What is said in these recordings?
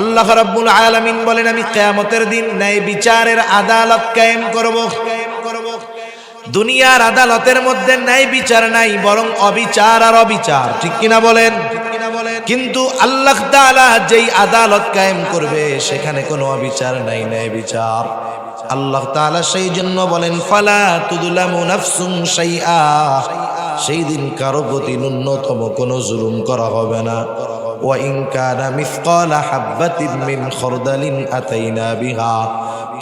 আল্লাহ রাব্বুল আলামিন বলেন, আমি কিয়ামতের দিন ন্যায় বিচারের আদালত কায়েম করব। দুনিয়ার আদালতের মধ্যে ন্যায় বিচার নাই, বরং অবিচার আর অবিচার, ঠিক কিনা বলেন? কিন্তু আল্লাহ তাআলা যেই আদালত কায়েম করবে সেখানে কোনো অবিচার নাই, ন্যায় বিচার। আল্লাহ তাআলা সেই জন্য বলেন, ফালা তুযলামু নাফসুন শাইআ, সেই দিন কারো প্রতি ন্যূনতম কোনো জুলুম করা হবে না। ওয়া ইন কানা মিসকালা হাববাতিন মিন খারদালিন আতাইনা বিহা,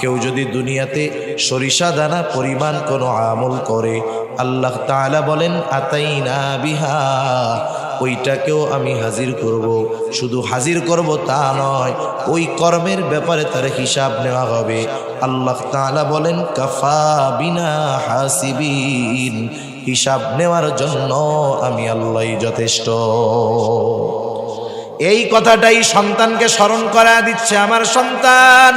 কেউ যদি দুনিয়াতে সরিষা দানা পরিমাণ কোনো আমল করে, আল্লাহ তাআলা বলেন আতাইনা বিহা, ওইটাকেও আমি হাজির করব। শুধু হাজির করব তা নয়, ওই কর্মের ব্যাপারে তার হিসাব নেওয়া হবে। আল্লাহ তাআলা বলেন কাফা বিনা হাসিবিন, হিসাব নেওয়ার জন্য আমি আল্লাহই যথেষ্ট। এই কথাটাই সন্তানকে স্মরণ করা দিচ্ছে, আমার সন্তান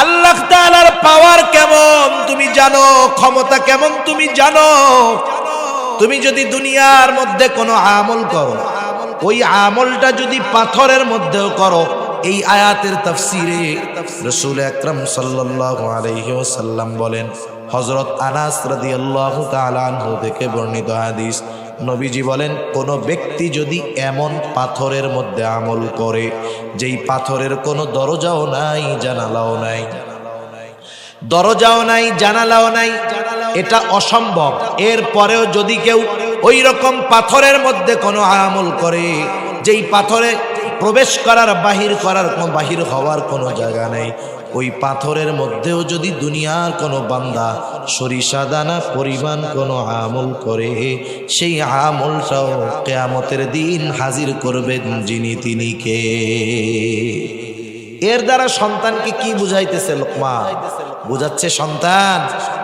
আল্লাহ তাআলার পাওয়ার কেমন তুমি জানো, ক্ষমতা কেমন তুমি জানো। তুমি যদি দুনিয়ার মধ্যে কোনো আমল করো, ওই আমলটা যদি পাথরের মধ্যেও করো, এই আয়াতের তাফসিরে রাসূল আকরাম সাল্লাল্লাহু আলাইহি ওয়াসাল্লাম বলেন, হযরত আনাস রাদিয়াল্লাহু তাআলা আনহু থেকে বর্ণিত হাদিস, নবীজি বলেন, কোন ব্যক্তি যদি এমন পাথরের মধ্যে আমল করে যেই পাথরের কোনো দরজাও নাই, জানালাও নাই, দরজাও নাই, জানালাও নাই, এটা অসম্ভব। এর পরেও যদি কেউ ওই রকম পাথরের মধ্যে কোনো আমল করে যেই পাথরে প্রবেশ করার বাহির হওয়ার কোনো জায়গা নেই, ওই পাথরের মধ্যেও যদি দুনিয়ার কোনো বান্দা সরিষা দানা পরিমাণ কোনো আমল করে, সেই আমলটাও কিয়ামতের দিন হাজির করবেন যিনি, তিনি কে? এর দ্বারা সন্তানকে কি বুঝাইতেছে লোকমান? বুঝাচ্ছে, সন্তান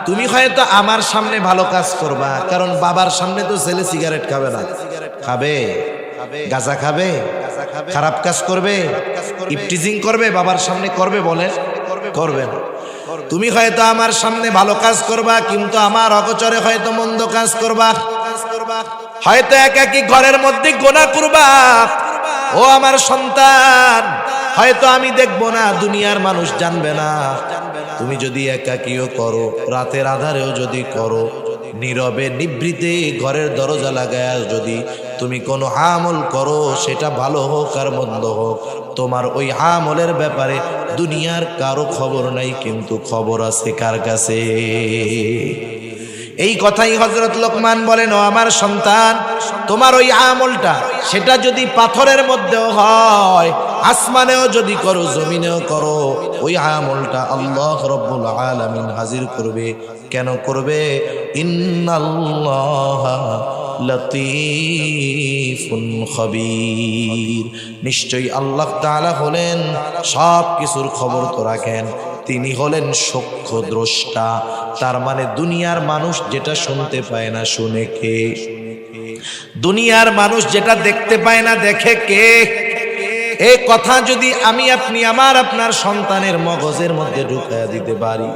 তুমি হয়তো আমার সামনে ভালো কাজ করবা, কারণ বাবার সামনে তো ছেলে সিগারেট খাবে না, খাবে গাঁজা খাবে, খারাপ কাজ করবে, ইফটিজিং করবে, বাবার সামনে করবে? বলে করবে না। তুমি হয়তো আমার সামনে ভালো কাজ করবা, কিন্তু আমার অগোচরে হয়তো মন্দ কাজ করবা, হয়তো একাকী ঘরের মধ্যে গুনাহ করবা। ও আমার সন্তান, হয়তো আমি দেখবো না, দুনিয়ার মানুষ জানবে না। তুমি যদি একাকীও করো, রাতের আধারেও যদি করো, নীরবে নিভৃতে ঘরের দরজা লাগায় যদি তুমি কোনো আমল করো, সেটা ভালো হোক আর মন্দ হোক, তোমার ওই আমলের ব্যাপারে দুনিয়ার কারো খবর নাই, কিন্তু খবর আছে কার কাছে? এই কথাই হযরত লোকমান বলেন, ও আমার সন্তান, তোমার ওই আমলটা সেটা যদি পাথরের মধ্যেও হয়, আসমানেও যদি করো, জমিনেও করো, ওই আমলটা আল্লাহ রাব্বুল আলামিন হাজির করবে। কেন করবে? ইন্নাল্লাহা লতীফুন খবীর, নিশ্চয়ই আল্লাহ তাআলা হলেন সব কিছুর খবর তো রাখেন, তিনি হলেন সূক্ষ্ম দ্রষ্টা। তার মানে দুনিয়ার মানুষ যেটা শুনতে পায় না, শুনে কে? দুনিয়ার মানুষ যেটা দেখতে পায় না, দেখে কে? এই কথা যদি আমি আপনি আপনার সন্তানের মগজের মধ্যে ঢুকায়া দিতে পারি,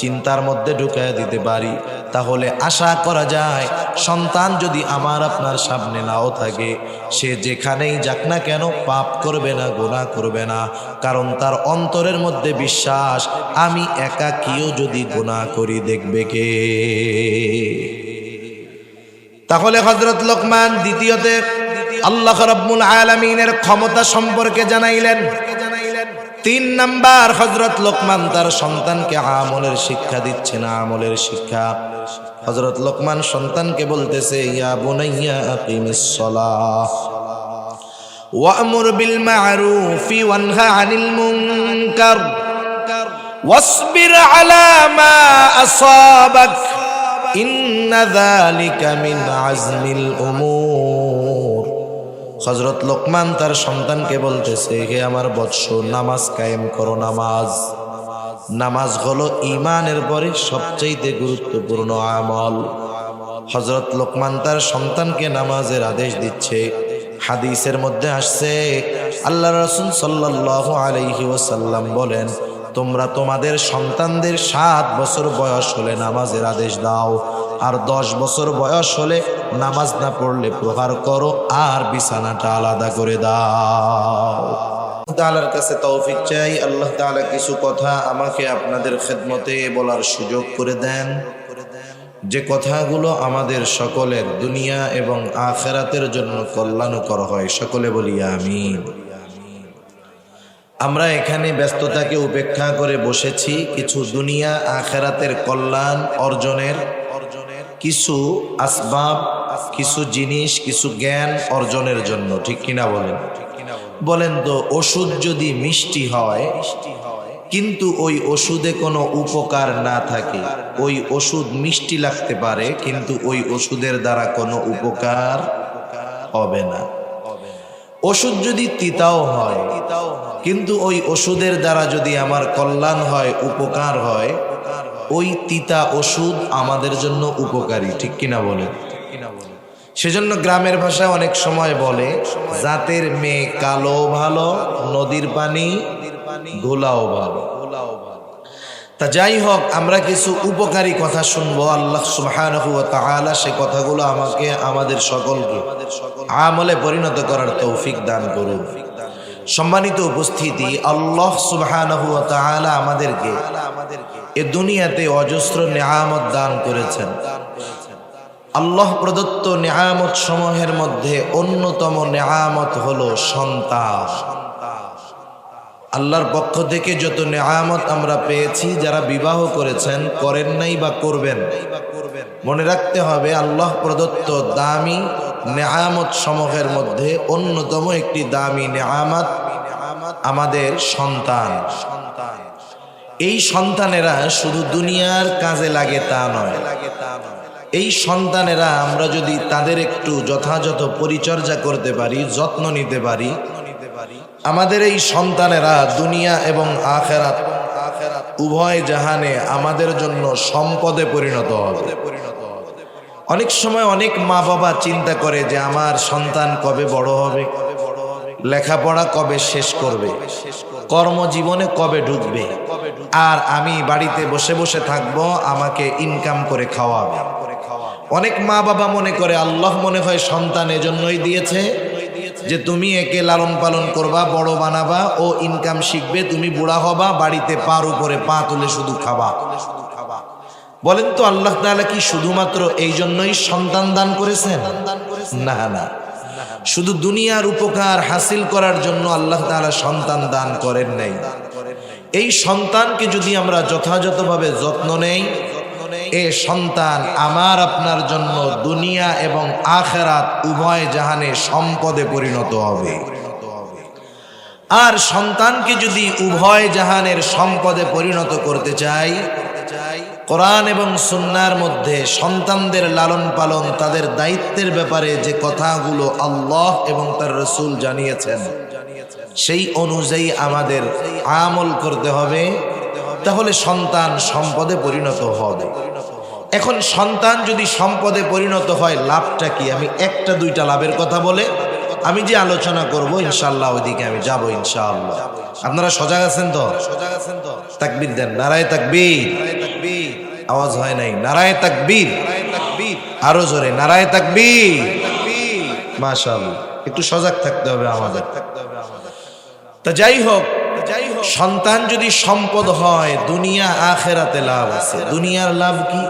চিন্তার মধ্যে ঢুকায়া দিতে পারি, তাহলে আশা করা যায় সন্তান যদি আপনার সামনে নাও থাকে, সে যেখানেই যাক না কেন পাপ করবে না, গুনাহ করবে না, কারণ তার অন্তরের মধ্যে বিশ্বাস, আমি একাকীও যদি গুনাহ করি, দেখবে কে? তাহলে হযরত লোকমান দ্বিতীয়তে আল্লাহ রাব্বুল আলামিনের ক্ষমতা সম্পর্কে জানাইলেন। 3 নাম্বার, হযরত লোকমান তার সন্তানকে আমলের শিক্ষা দিচ্ছেন, আমলের শিক্ষা। হযরত লোকমান সন্তানকে বলতেছে, ইয়া বুনাইয়া আকিমিস সালাহ ওয়া'মুর বিল মা'রুফি ওয়ানহা আনিল মুনকার ওয়াসবির আলা মা আসাবাক ইন্না যালিকা মিন আজমিল উমুর। হযরত লোকমান তার সন্তানকে বলতেছে, হে আমার বৎস, নামাজ কায়েম করো। নামাজ হলো ঈমানের পরে সবচেয়ে গুরুত্বপূর্ণ আমল। হযরত লোকমান তার সন্তানকে নামাজের আদেশ দিচ্ছে। হাদিসের মধ্যে আসছে, আল্লাহ রাসূল সাল্লাল্লাহু আলাইহি ওয়াসাল্লাম বলেন, তোমরা তোমাদের সন্তানদের 7 বছর বয়স হলে নামাজের আদেশ দাও, আর 10 বছর বয়স হলে নামাজ না পড়লে প্রহার করো, আর বিছানাটা আলাদা করে দাও। তাআলার কাছে তৌফিক চাই, আল্লাহ তাআলা কিছু কথা আমাকে আপনাদের খেদমতে বলার সুযোগ করে দেন, যে কথাগুলো আমাদের সকলের দুনিয়া এবং আখিরাতের জন্য কল্যাণকর হয়। সকলে বলি আমিন। আমরা এখানে ব্যস্ততাকে উপেক্ষা করে বসেছি কিছু দুনিয়া আখিরাতের কল্যাণ অর্জনের কিছু আসবাব, কিছু জিনিস, কিছু জ্ঞান অর্জনের জন্য। ঠিক কিনা বলেন? বলেন তো, ওষুধ যদি মিষ্টি হয় কিন্তু ওই ওষুধে কোনো উপকার না থাকে, ওই ওষুধ মিষ্টি লাগতে পারে কিন্তু ওই ওষুধের দ্বারা কোনো উপকার হবে না। ওষুধ যদি তিতাও হয় কিন্তু ওই ওষুধের দ্বারা যদি আমার কল্যাণ হয়, উপকার হয়, ওই তিতা ওষুধ আমাদের জন্য উপকারী। ঠিক কিনা বলেন? সেজন্য গ্রামের ভাষায় অনেক সময় বলে, জাতের মেয়ে কালো ভালো, নদীর পানি ঘোলাও ভালো। তা যাই হোক, আমরা কিছু উপকারী কথা শুনবো। আল্লাহ সুবহানাহু ওয়া তাআলা সে কথাগুলো আমাকে আমাদের সকলকে আমলে পরিণত করার তৌফিক দান করুন। সম্মানিত উপস্থিতি, আল্লাহ সুবহানাহু ওয়া তাআলা আমাদেরকে এ দুনিয়াতে অজস্র নিয়ামত দান করেছেন। আল্লাহ প্রদত্ত নিয়ামত সমূহের মধ্যে অন্যতম নিয়ামত হলো সন্তান। আল্লাহর পক্ষ থেকে যত নিয়ামত আমরা পেয়েছি, যারা বিবাহ করেছেন, করেন নাই বা করবেন, মনে রাখতে হবে আল্লাহ প্রদত্ত দামি নিয়ামত সমূহের মধ্যে অন্যতম একটি দামি নিয়ামত আমাদের সন্তান। এই সন্তানেরা শুধু দুনিয়ার কাজে লাগে তা নয়, এই সন্তানেরা আমরা যদি তাদের একটু যথাযথ পরিচর্যা করতে পারি, যত্ন নিতে পারি, আমাদের এই সন্তানেরা দুনিয়া এবং আখিরাত উভয় জাহানে আমাদের জন্য সম্পদে পরিণত হবে। অনেক সময় অনেক মা বাবা চিন্তা করে যে আমার সন্তান কবে বড় হবে, লেখাপড়া কবে শেষ করবে, কর্মজীবনে কবে ঢুকবে, আর আমি বাড়িতে বসে বসে থাকবো, আমাকে ইনকাম করে খাওয়াবে। অনেক মা বাবা মনে করে আল্লাহ মনে হয় সন্তান এজন্যই দিয়েছে যে তুমি একে লালন পালন করবা, বড় বানাবা, ও ইনকাম শিখবে, তুমি বুড়া হবা, বাড়িতে পার উপরে পা তুলে শুধু খাবা। বলেন তো, আল্লাহ তাআলা কি শুধুমাত্র এই জন্যই সন্তান দান করেছেন? না না, শুধু দুনিয়ার উপকার হাসিল করার জন্য আল্লাহ তাআলা সন্তান দান করেন নাই। এই সন্তানকে যদি আমরা যথাযথভাবে যত্ন নেই, এ সন্তান আমার আপনার জন্য দুনিয়া এবং আখিরাত উভয় জাহানে সম্পদে পরিণত হবে। আর সন্তানকে যদি উভয় জাহানের সম্পদে পরিণত করতে চাই, কোরআন এবং সুন্নাহর মধ্যে সন্তানদের লালন পালন, তাদের দায়িত্বের ব্যাপারে যে কথাগুলো আল্লাহ এবং তার রাসূল জানিয়েছেন, সেই অনুযায়ী আমাদের আমল করতে হবে, তাহলে সন্তান সম্পদে পরিণত হবে। এখন সন্তান যদি সম্পদে পরিণত হয়, লাভটা কি? আমি একটা দুইটা লাভের কথা বলে আমি যে আলোচনা করব ইনশাআল্লাহ ওইদিকে আমি যাব ইনশাআল্লাহ। আপনারা সজাগ আছেন তো? তাকবীর দেন, নারায়ে তাকবীর। আওয়াজ হয় নাই, নারায়ে তাকবীর। আরো জোরে, নারায়ে তাকবীর। মাশাআল্লাহ, একটু সজাগ থাকতে হবে আমাদের। তা যাই হোক, সন্তান যদি সম্পদ হয়, দুনিয়া আখিরাতে লাভ আছে। দুনিয়ার লাভ কি?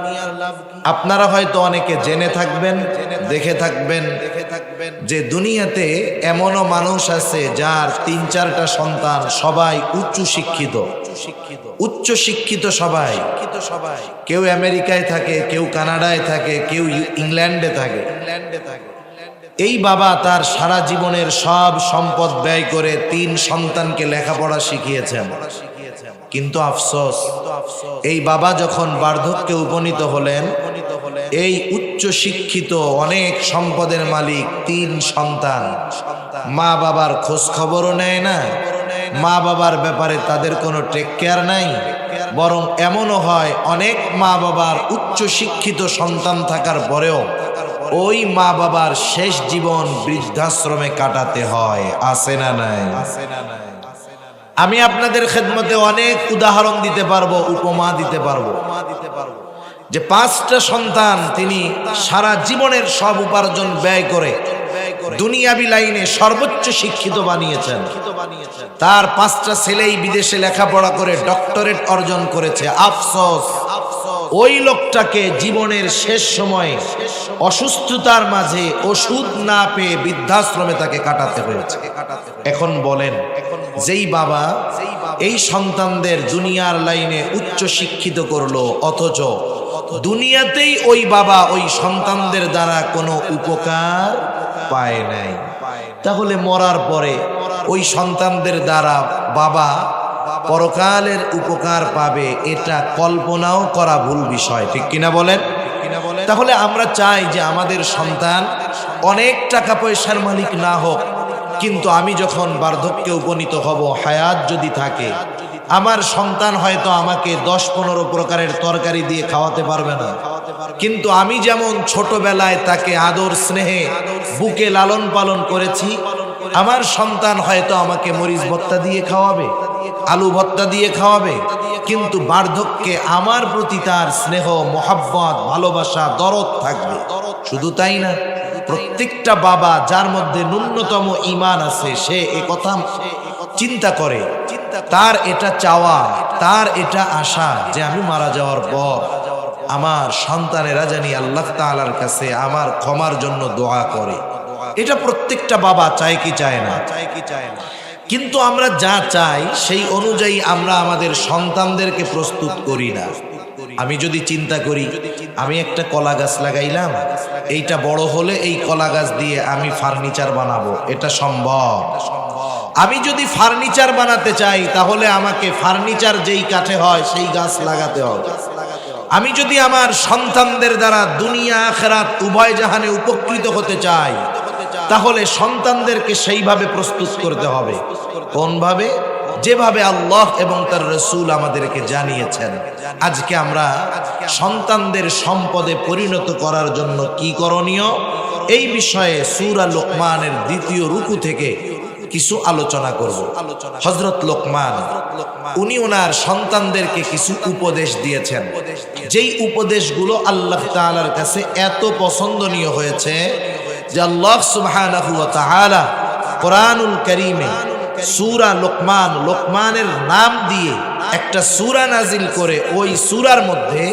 আপনারা হয়তো অনেকে জেনে থাকবেন, দেখে থাকবেন যে দুনিয়াতে এমনও মানুষ আছে যার ৩-৪টা সন্তান, সবাই উচ্চ শিক্ষিত। উচ্চ শিক্ষিত সবাই, কেউ আমেরিকায় থাকে, কেউ কানাডায় থাকে, কেউ ইংল্যান্ডে থাকে। এই বাবা তার সারা জীবনের সব সম্পদ ব্যয় করে ৩ সন্তানকে লেখাপড়া শিখিয়েছেন, কিন্তু আফসোস, এই বাবা যখন বার্ধক্যে উপনীত হলেন, এই উচ্চ শিক্ষিত অনেক সম্পদের মালিক ৩ সন্তান মা বাবার খোঁজ খবরও নেয় না, মা বাবার ব্যাপারে তাদের কোনো টেক কেয়ার নাই। বরং এমনও হয়, অনেক মা বাবার উচ্চ শিক্ষিত সন্তান থাকার পরেও ওই মা বাবার শেষ জীবন বৃদ্ধাশ্রমে কাটাতে হয়। আছে না নাই? আমি আপনাদের খেদমতে অনেক উদাহরণ দিতে পারবো, উপমা দিতে পারবো, যে 5টা সন্তান তিনি সারা জীবনের সব উপার্জন ব্যয় করে দুনিয়াবি লাইনে সর্বোচ্চ শিক্ষিত বানিয়েছেন। তার 5টা ছেলেই বিদেশে লেখাপড়া করে ডক্টরেট অর্জন করেছে। আফসোস, ওই লোকটাকে জীবনের শেষ সময়ে অসুস্থতার মাঝে ওষুধ না পেয়ে বৃদ্ধাশ্রমে তাকে কাটাতে হয়েছে। এখন বলেন, যেই বাবা এই সন্তানদের দুনিয়ার লাইনে উচ্চ শিক্ষিত করলো, অথচ দুনিয়াতেই ওই বাবা ওই সন্তানদের দ্বারা কোনো উপকার পায় নাই, তাহলে মরার পরে ওই সন্তানদের দ্বারা বাবা পরকালের উপকার পাবে, এটা কল্পনাও করা ভুল বিষয়। ঠিক কিনা বলেন? তাহলে আমরা চাই যে আমাদের সন্তান অনেক টাকা পয়সার মালিক না হোক, কিন্তু আমি যখন বার্ধক্যে উপনীত হব, হায়াত যদি থাকে, আমার সন্তান হয়তো আমাকে 10-15 প্রকারের তরকারি দিয়ে খাওয়াতে পারবে না, কিন্তু আমি যেমন ছোটবেলায় তাকে আদর স্নেহে বুকে লালন পালন করেছি, আমার সন্তান হয়তো আমাকে মরিচ ভর্তা দিয়ে খাওয়াবে, আলু ভর্তা দিয়ে খাওয়াবে, কিন্তু বার্ধক্যে আমার প্রতি তার স্নেহ, মোহাব্বত, ভালোবাসা, দরদ থাকবে। শুধু তাই না, প্রত্যেকটা বাবা যার মধ্যে ন্যূনতম ঈমান আছে, সে একথা চিন্তা করে, তার এটা চাওয়া, তার এটা আশা যে আমি মারা যাওয়ার পর আমার সন্তানেরা জানি আল্লাহ তাআলার কাছে আমার ক্ষমার জন্য দোয়া করে। এটা প্রত্যেকটা বাবা চায় কি চায় না? কিন্তু আমরা যা চাই সেই অনুযায়ী আমরা আমাদের সন্তানদেরকে প্রস্তুত করি না। আমি যদি চিন্তা করি, আমি একটা কলা গাছ লাগাইলাম, এইটা বড় হলে এই কলা গাছ দিয়ে আমি ফার্নিচার বানাবো, এটা সম্ভব? আমি যদি ফার্নিচার বানাতে চাই, তাহলে আমাকে ফার্নিচার যেই কাঠে হয় সেই গাছ লাগাতে হবে। আমি যদি আমার সন্তানদের দ্বারা দুনিয়া আখিরাত উভয় জাহানে উপকৃত হতে চাই, তাহলে সন্তানদেরকে সেইভাবে প্রস্তুত করতে হবে। কোনভাবে? যেভাবে আল্লাহ এবং তার রাসূল আমাদেরকে জানিয়েছেন। আজকে আমরা সন্তানদের সম্পদে পরিণত করার জন্য কি করণীয়, এই বিষয়ে সূরা লোকমানের 2য় রুকু থেকে কিছু আলোচনা করব। হযরত লোকমান উনি ওনার সন্তানদেরকে কিছু উপদেশ দিয়েছেন, যেই উপদেশগুলো আল্লাহ তাআলার কাছে এত পছন্দনীয় হয়েছে যে আল্লাহ সুবহানাহু ওয়া তাআলা কোরআনুল কারীমে সূরা লোকমান, লোকমানের নাম দিয়ে একটা সূরা নাজিল করে, ওই সূরার মধ্যে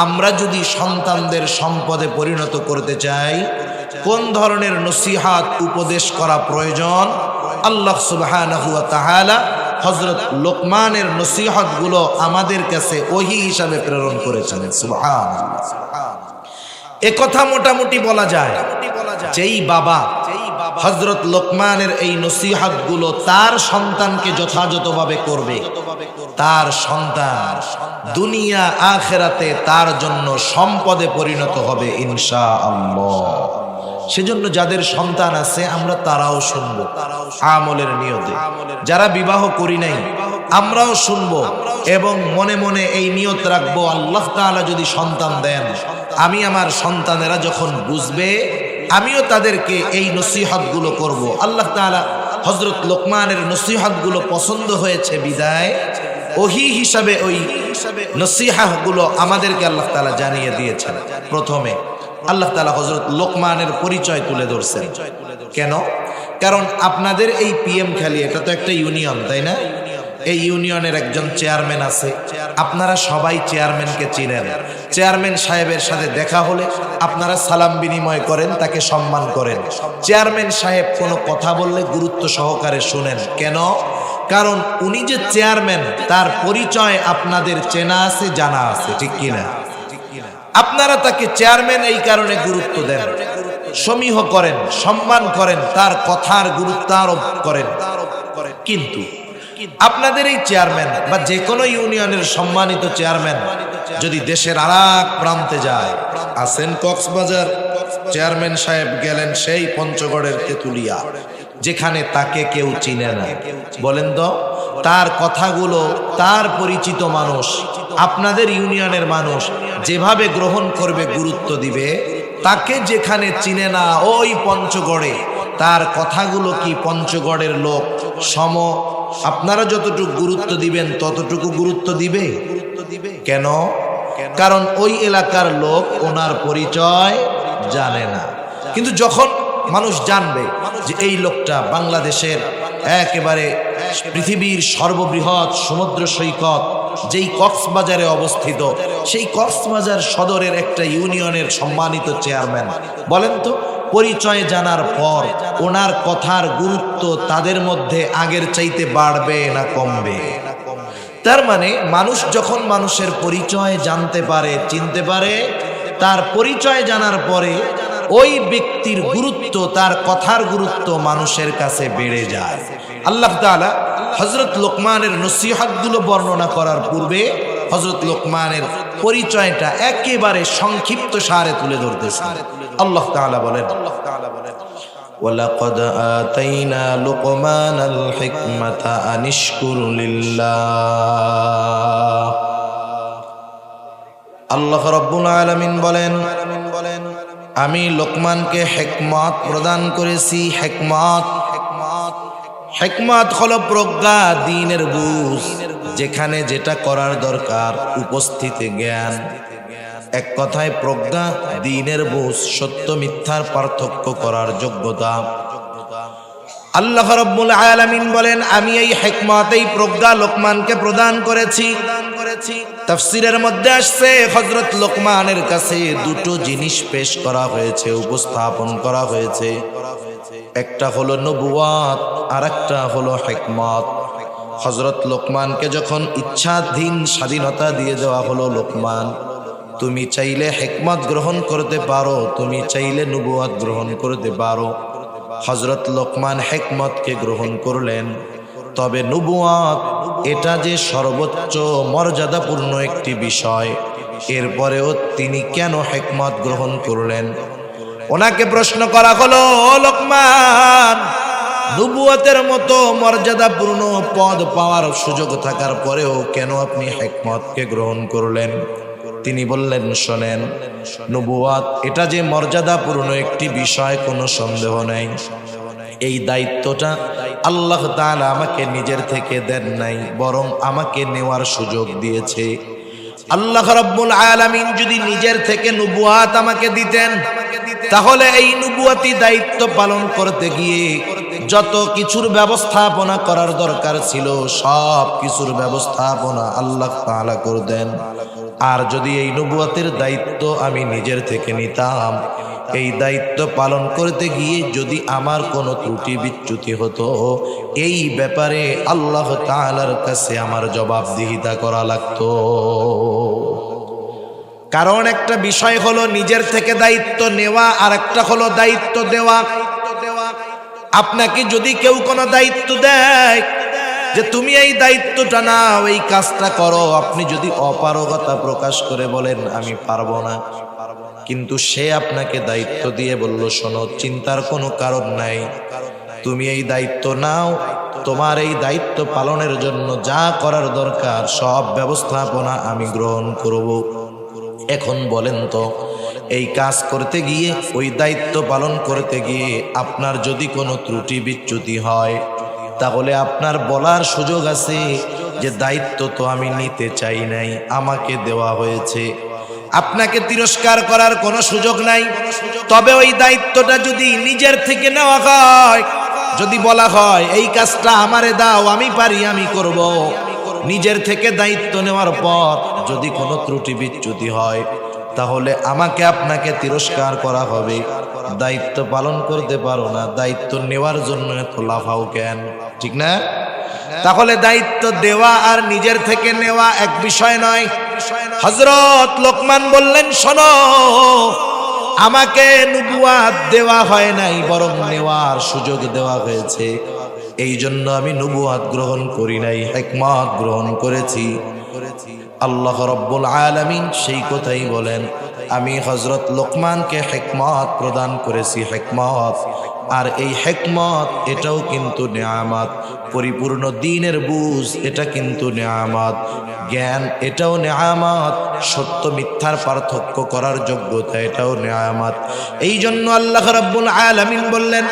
আমরা যদি সন্তানদের সম্পদে পরিণত করতে চাই, কোন ধরনের নসিহত উপদেশ করা প্রয়োজন, আল্লাহ সুবহানাহু ওয়া তাআলা হযরত লোকমানের নসিহতগুলো আমাদের কাছে ওহী হিসাবে প্রেরণ করেছেন। সুবহানাল্লাহ। একথা মোটামুটি বলা যায়, যেই বাবা হযরত লোকমানের এই নসিহতগুলো তার সন্তানকে যথাযথভাবে করবে, তার সন্তান দুনিয়া আখিরাতে তার জন্য সম্পদে পরিণত হবে ইনশাআল্লাহ। সেজন্য যাদের সন্তান আছে আমরা তারাও শুনবো আমলের নিয়তে, যারা বিবাহ করি নাই আমরাও শুনবো এবং মনে মনে এই নিয়ত রাখবো, আল্লাহ তাআলা যদি সন্তান দেন, আমি আমার সন্তানেরা যখন বুঝবে আমিও তাদেরকে এই নসিহতগুলো করব। আল্লাহ তাআলা হযরত লোকমানের নসিহতগুলো পছন্দ হয়েছে বিদায় ওহী হিসাবে ওই নসিহতগুলো আমাদেরকে আল্লাহ তাআলা জানিয়ে দিয়েছেন। প্রথমে আল্লাহ তাআলা হযরত লোকমানের পরিচয় তুলে ধরছেন। কেন? কারণ আপনাদের এই পিএম খালি, এটা তো একটা ইউনিয়ন, তাই না? এই ইউনিয়নের একজন চেয়ারম্যান আছে, আপনারা সবাই চেয়ারম্যানকে চিনেন। চেয়ারম্যান সাহেবের সাথে দেখা হলে আপনারা সালাম বিনিময় করেন, তাকে সম্মান করেন। চেয়ারম্যান সাহেব কোনো কথা বললে গুরুত্ব সহকারে শুনেন। কেন? কারণ উনি যে চেয়ারম্যান, তার পরিচয় আপনাদের চেনা আছে, জানা আছে, ঠিক কিনা? আপনারা তাকে চেয়ারম্যান এই কারণে গুরুত্ব দেন, সমীহ করেন, সম্মান করেন, তার কথার গুরুত্ব আরোপ করেন। কিন্তু আপনাদের এই চেয়ারম্যান বা যে কোনো ইউনিয়নের সম্মানিত চেয়ারম্যান যদি দেশের আরেক প্রান্তে যায়, আছেন কক্সবাজার, চেয়ারম্যান সাহেব গেলেন সেই পঞ্চগড়ের তেতুলিয়া, যেখানে তাকে কেউ চিনে না, বলেন তো তার কথাগুলো তার পরিচিত মানুষ, আপনাদের ইউনিয়নের মানুষ যেভাবে গ্রহণ করবে, গুরুত্ব দিবে, তাকে যেখানে চিনে না ওই পঞ্চগড়ে তার কথাগুলো কি পঞ্চগড়ের লোক সম আপনারা যতটুকু গুরুত্ব দিবেন ততটুকু গুরুত্ব দিবে? কেন? কারণ ওই এলাকার লোক ওনার পরিচয় জানে না। কিন্তু যখন মানুষ জানবে যে এই লোকটা বাংলাদেশের একেবারে পৃথিবীর সর্ববৃহৎ সমুদ্র সৈকত যেই কক্সবাজারে অবস্থিত, সেই কক্সবাজার সদরের একটা ইউনিয়নের সম্মানিত চেয়ারম্যান। বলেন তো, পরিচয় জানার পর ওনার কথার গুরুত্ব তাদের মধ্যে আগের চাইতে বাড়বে না কমবে? তার মানে মানুষ যখন মানুষের পরিচয় জানতে পারে, চিনতে পারে, তার পরিচয় জানার পরে ওই ব্যক্তির গুরুত্ব, তার কথার গুরুত্ব মানুষের কাছে বেড়ে যায়। আল্লাহ তাআলা হযরত লোকমানের নসিহতগুলো বর্ণনা করার পূর্বে হযরত লোকমানের পরিচয়টা একেবারে সংক্ষিপ্ত সারে তুলে ধরতেছেন। আল্লাহ তাআলা বলেন, ওয়ালাকাদ আতাইনা লুকমানাল হিকমাতা আনিশকুর লিল্লাহ। আল্লাহ রাব্বুল আলামিন বলেন, আমি লোকমানকে হিকমত প্রদান করেছি। হিকমত হলো প্রজ্ঞা, দ্বীনের বুঝ, যেখানে যেটা করার দরকার উপস্থিতে জ্ঞান। এক কথায় প্রজ্ঞা, দ্বীনের বুঝ, সত্য মিথ্যার পার্থক্য করার যোগ্যতা। আল্লাহ রাব্বুল আলামিন বলেন, আমি এই হিকমত, এই প্রজ্ঞা লোকমানকে প্রদান করেছি। তাফসীরের মধ্যে আসছে হযরত লোকমানের কাছে দুটো জিনিস পেশ করা হয়েছে, উপস্থাপন করা হয়েছে। একটা হলো নবুয়াত, আর একটা হলো হিকমত। হযরত লোকমানকে যখন ইচ্ছাধীন স্বাধীনতা দিয়ে দেওয়া হলো, লোকমান তুমি চাইলে হিকমত গ্রহণ করতে পারো, তুমি চাইলে নবুয়াত গ্রহণ করতে পারো। হযরত লোকমান হিকমতকে গ্রহণ করলেন। তবে নবুয়াত এটা যে সর্বোচ্চ মর্যাদাপূর্ণ একটি বিষয়, এরপরেও তিনি কেন হিকমত গ্রহণ করলেন? ওনাকে প্রশ্ন করা হলো, লোকমান, নবুয়তের মতো মর্যাদাপূর্ণ পদ পাওয়ার সুযোগ থাকার পরেও কেন আপনি হিকমতকে গ্রহণ করলেন? তিনি বললেন, শোনেন, নবুয়ত এটা যে মর্যাদাপূর্ণ একটি বিষয়, কোনো সন্দেহ নেই। এই দায়িত্বটা আল্লাহ তাআলা আমাকে নিজের থেকে দেন নাই, বরং আমাকে নেওয়ার সুযোগ দিয়েছে। আল্লাহ রাব্বুল আলামিন যদি নিজের থেকে নবুয়াত আমাকে দিতেন, তাহলে এই নবুয়াতি দায়িত্ব পালন করতে গিয়ে যত কিছুর ব্যবস্থাপনা করার দরকার ছিল, সব কিছুর ব্যবস্থাপনা আল্লাহ তাআলা করতেন। আর যদি এই নবুয়াতের দায়িত্ব আমি নিজের থেকে নিতাম, এই দায়িত্ব পালন করতে গিয়ে যদি আমার কোনো ত্রুটি বিচ্যুতি হতো, এই ব্যাপারে আল্লাহ তাআলার কাছে আমার জবাবদিহিতা করা লাগতো। কারণ একটা বিষয় হলো নিজের থেকে দায়িত্ব নেওয়া, আর একটা হলো দায়িত্ব দেওয়া। আপনাকে যদি কেউ কোনো দায়িত্ব দেয় যে তুমি এই দায়িত্বটা নাও, এই কাজটা করো, আপনি যদি অপারগতা প্রকাশ করে বলেন আমি পারবো না, কিন্তু সে আপনাকে দায়িত্ব দিয়ে বলল, শোনো, চিন্তার কোনো কারণ নাই, তুমি এই দায়িত্ব নাও, তোমার এই দায়িত্ব পালনের জন্য যা করার দরকার সব ব্যবস্থাপনা আমি গ্রহণ করব। এখন বলেন তো, এই কাজ করতে গিয়ে, ওই দায়িত্ব পালন করতে গিয়ে আপনার যদি কোনো ত্রুটি বিচ্যুতি হয়, তাহলে আপনার বলার সুযোগ আছে যে দায়িত্ব তো আমি নিতে চাই নাই, আমাকে দেওয়া হয়েছে। আপনাকে তিরস্কার করার কোনো সুযোগ নাই। তবে ওই দায়িত্বটা যদি নিজের থেকে নেওয়া হয়, যদি বলা হয় এই কাজটা আমারে দাও, আমি পারি, আমি করব, নিজের থেকে দায়িত্ব নেওয়ার পর যদি কোনো ত্রুটি বিচ্যুতি হয়, তাহলে আমাকে আপনাকে তিরস্কার করা হবে। দায়িত্ব পালন করতে পারো না, দায়িত্ব নেওয়ার জন্য এত লাফাও কেন? ঠিক না? তাহলে দায়িত্ব দেওয়া আর নিজের থেকে নেওয়া এক বিষয় নয়। হযরত লোকমান বললেন, শোনো, আমাকে নবুয়াত দেওয়া হয় নাই, বরং নেওয়ার সুযোগ দেওয়া হয়েছে। এই জন্য আমি নবুয়াত গ্রহণ করি নাই, হিকমত গ্রহণ করেছি। আল্লাহ রাব্বুল আলামিন সেই কথাই বলেন, আমি হযরত লোকমানকে হিকমত প্রদান করেছি, হিকমত। আর এই হিকমত এটাও কিন্তু নেয়ামত। পরিপূর্ণ দ্বীনের বুঝ এটা কিন্তু নেয়ামত। জ্ঞান এটাও নেয়ামত। সত্য মিথ্যার পার্থক্য করার যোগ্যতা এটাও নেয়ামত। এই জন্য আল্লাহ রাব্বুল আলামিন বললেন,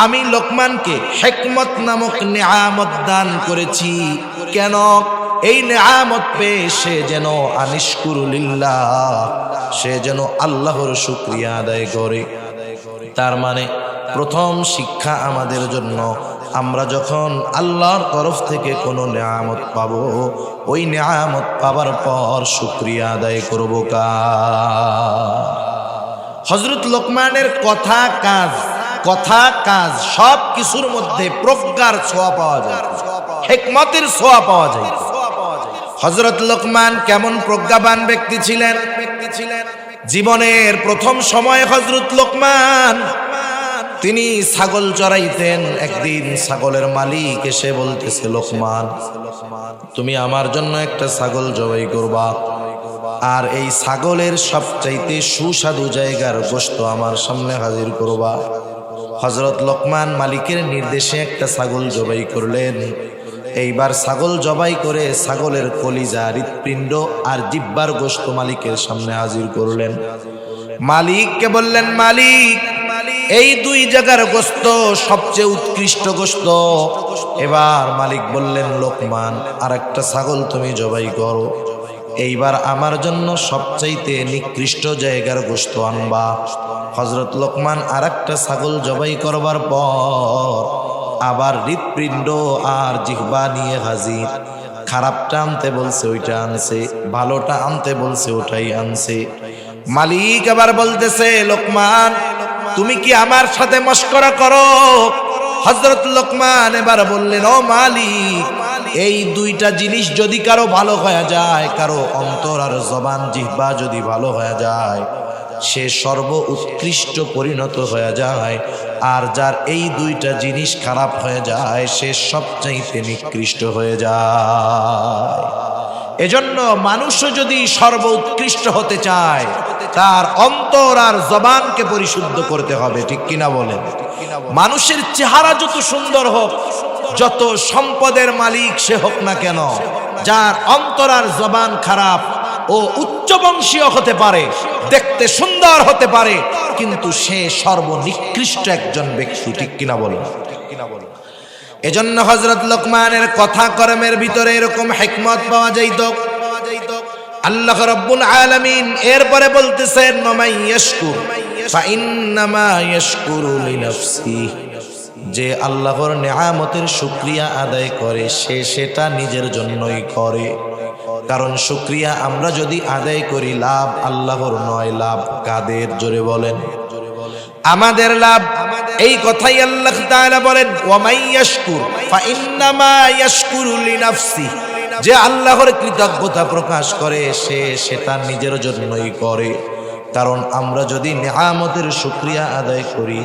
আমি লোকমানকে হিকমত নামক নেয়ামত দান করেছি। কেন? এই নেয়ামত পেয়ে সে যেন আনিশকুরুলিল্লাহ, সে যেন আল্লাহর শুকরিয়া আদায় করে। তার মানে প্রথম শিক্ষা আমাদের জন্য, আমরা যখন আল্লাহর তরফ থেকে কোনো নেয়ামত পাবো, ওই নেয়ামত পাবার পর শুকরিয়া আদায় করব কার? হযরত লোকমানের কথা কাজ সব কিছুর মধ্যে প্রজ্ঞার ছোঁয়া পাওয়া যায়, হিকমতের ছোঁয়া পাওয়া যায়। হযরত লোকমান কেমন প্রজ্ঞাবান ব্যক্তি ছিলেন? জীবনের প্রথম সময়ে হযরত লোকমান তিনি ছাগল চড়াইতেন। একদিন ছাগলের মালিক এসে বলতেছে, লোকমান, তুমি আমার জন্য একটা ছাগল জবাই করবা, আর এই ছাগলের সবচাইতে সুস্বাদু জায়গার গোশত আমার সামনে হাজির করবা। হযরত লোকমান মালিকের নির্দেশে একটা ছাগল জবাই করলেন। এইবার ছাগল জবাই করে ছাগলের কলিজা, হৃৎপিণ্ড আর জিহ্বার গোশত মালিকের সামনে হাজির করলেন। মালিককে বললেন, মালিক, এই দুই জায়গার গোশত সবচেয়ে উৎকৃষ্ট গোশত। এবার মালিক বললেন, লোকমান, আর একটা ছাগল তুমি জবাই করো, এইবার আমার জন্য সবচাইতে নিকৃষ্ট জায়গার গোশত আনবা। হযরত লোকমান আর একটা ছাগল জবাই করবার পর আবার হৃৎপিণ্ড আর জিহ্বা নিয়ে হাজির। খারাপটা আনতে বলছে ওইটা আনছে, ভালোটা আনতে বলছে ওটাই আনছে। মালিক আবার বলতেছে, লোকমান, তুমি কি আমার সাথে মশকরা করো? হযরত লোকমান এবার বললেন, ও মালিক, এই দুইটা জিনিস যদি কারো ভালো হয়ে যায়, কারো অন্তর আর জবান জিহ্বা যদি ভালো হয়ে যায়, সে সর্ব উৎকৃষ্ট পরিণত হয়ে যায়। আর যার এই দুইটা জিনিস খারাপ হয়ে যায়, সে সবচাইতে নিকৃষ্ট হয়ে যায়। এজন্য মানুষও যদি সর্ব উৎকৃষ্ট হতে চায়, তার অন্তর আর জবানকে পরিশুদ্ধ করতে হবে, ঠিক কিনা বলেন? মানুষের চেহারা যত সুন্দর হোক, যত সম্পদের মালিক সে হোক না কেন, যার অন্তর আর জবান খারাপ, ও উচ্চবংশীয় হতে পারে, দেখতে সুন্দর হতে পারে, কিন্তু সে সর্বনিকৃষ্ট একজন ব্যক্তি, ঠিক কিনা বলেন? এজন্য হযরত লোকমানের কথা কর্মের ভিতরে এরকম হিকমত পাওয়া যাইত। আল্লাহ রাব্বুল আলামিন এরপরে বলতেছেন, মাই ইয়াশকুর ফাইন্নামা ইয়াশকুরু লিনাফসিহি, যে আল্লাহর নেয়ামতের শুকরিয়া আদায় করে সে সেটা নিজের জন্যই করে। কারণ শুকরিয়া আমরা যদি আদায় করি, লাভ আল্লাহর নয়, লাভ কাদের? জোরে বলেন। আমাদের লাভ। এই কথাই আল্লাহ তাআলা বলেন, ওয়া মাই ইয়াশকুর ফাইন্নামা ইয়াশকুরু লিনাফসিহি, যে আল্লাহর কৃতজ্ঞতা প্রকাশ করে সে সেটা নিজের জন্যই করে। কারণ আমরা যদি নেয়ামতের শুকরিয়া আদায় করি,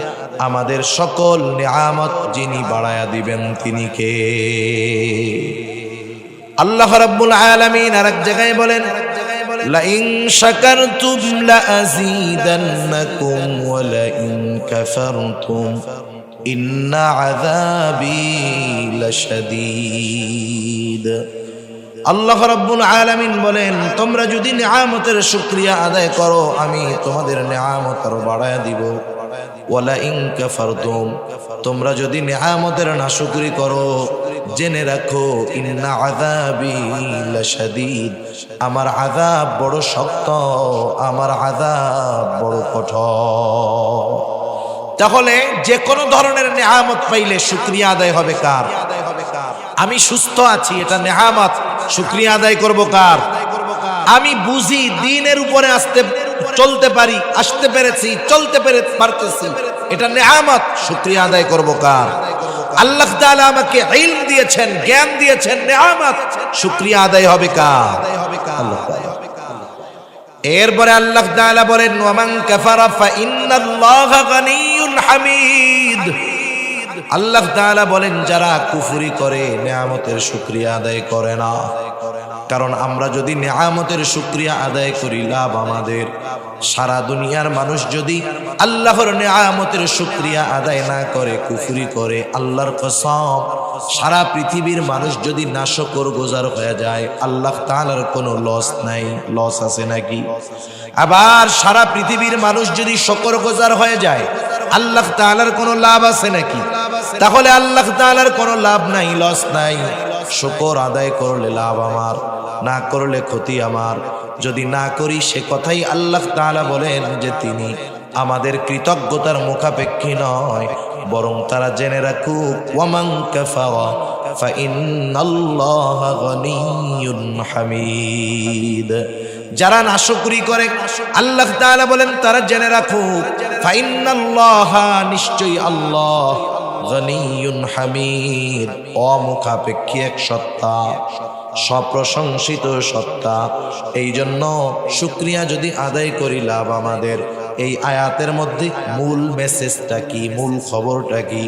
আমাদের সকল নেয়ামত যিনি বাড়ায়া দিবেন তিনি কে? আল্লাহ রাব্বুল আলামিন আরেক জায়গায় বলেন, লা ইন শাকারতুম লা আযীদান্নাকুম ওয়া লা ইন কাফারতুম ইন্না আযাবি লাশাদীদ। আল্লাহ রাব্বুল আলামিন বলেন, তোমরা যদি নেয়ামতের শুকরিয়া আদায় করো, আমি তোমাদের নেয়ামত আরো বাড়ায়া দিব। ওয়ালা ইন কাফারতুম, তোমরা যদি নেয়ামতের নাশুকরি করো, জেনে রাখো, ইন্না আযাবি লাশাদীদ, আমার আযাব বড় শক্ত, আমার আযাব বড় কঠোর। তাহলে যে কোনো ধরনের নেয়ামত পাইলে শুকরিয়া আদায় হবে কার? আমি সুস্থ আছি, এটা নেয়ামত, শুকরিয়া আদায় করব কার? আমি বুঝি দ্বীনের উপরে চলতে পারি, আসতে পেরেছি, চলতে পারতেছি, এটা নেয়ামত, শুকরিয়া আদায় করব কার? আল্লাহ তাআলা আমাকে ইলম দিয়েছেন, জ্ঞান দিয়েছেন, নেয়ামত, শুকরিয়া আদায় হবে কার? আল্লাহ তাআলা। এরপরে আল্লাহ তাআলা বলেন, ওয়া মান কাফারা ফাইন্নাল্লাহা গানিয়্যুন হামিদ। আল্লাহ তাআলা বলেন, যারা কুফরি করে নেয়ামতের শুকরিয়া আদায় করে না। কারণ আমরা যদি নেয়ামতের শুকরিয়া আদায় করি, লাভ আমাদের। সারা দুনিয়ার মানুষ যদি আল্লাহর নেয়ামতের শুকরিয়া আদায় না করে, কুফরি করে, আল্লাহর কসম, সারা পৃথিবীর মানুষ যদি নাশকর গোজার হয়ে যায়, আল্লাহ তাআলার কোনো লস নাই। লস আছে নাকি? আবার সারা পৃথিবীর মানুষ যদি শকর গোজার হয়ে যায়, আল্লাহ তাআলার কোনো লাভ আছে নাকি? তাহলে আল্লাহ তাআলার কোনো লাভ নাই, লস নাই। শুকর আদায় করলে লাভ আমার, না করলে ক্ষতি আমার। যদি না করি, সে কথাই আল্লাহ তাআলা বলেন যে তিনি আমাদের কৃতজ্ঞতার মুখাপেক্ষী নয়, বরং তারা জেনে রাখুক ওয়ামান কাফারা ফাইন্নাল্লাহা গনিয়্যুন হামিদ। যারা নাশকরি করে আল্লাহ তাআলা বলেন তারা জেনে রাখুক ফাইন্নাল্লাহা, নিশ্চয়ই আল্লাহ, গনিয়্যুন হামিদ, অমুখাপেক্ষী এক সত্তা, সপ্রশংসিত সত্তা। এই জন্য শুকরিয়া যদি আদায় করি লাভ আমাদের। এই আয়াতের মধ্যে মূল মেসেজটা কি, মূল খবরটা কি?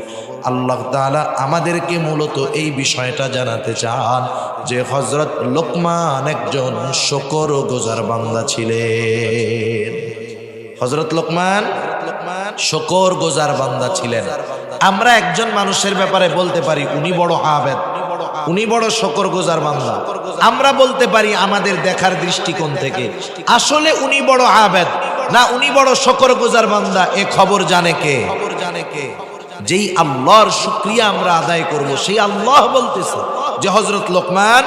আল্লাহ তাআলা আমাদেরকে মূলত এই বিষয়টা জানাতে চান যে হযরত লোকমান একজন শুকরগুজার বান্দা ছিলেন। হযরত লোকমান শুকরগুজার বান্দা ছিলেন। আমরা একজন মানুষের ব্যাপারে বলতে পারি উনি বড় আবেদ, উনি বড় শুকরগুজার বান্দা। আমরা বলতে পারি আমাদের দেখার দৃষ্টিকোণ থেকে আসলে উনি বড় আবেদ না উনি বড় শুকরগুজার বান্দা, এ খবর জানে কে? যেই আল্লাহর শুকরিয়া আমরা আদায় করব সেই আল্লাহ বলতেছে যে হযরত লোকমান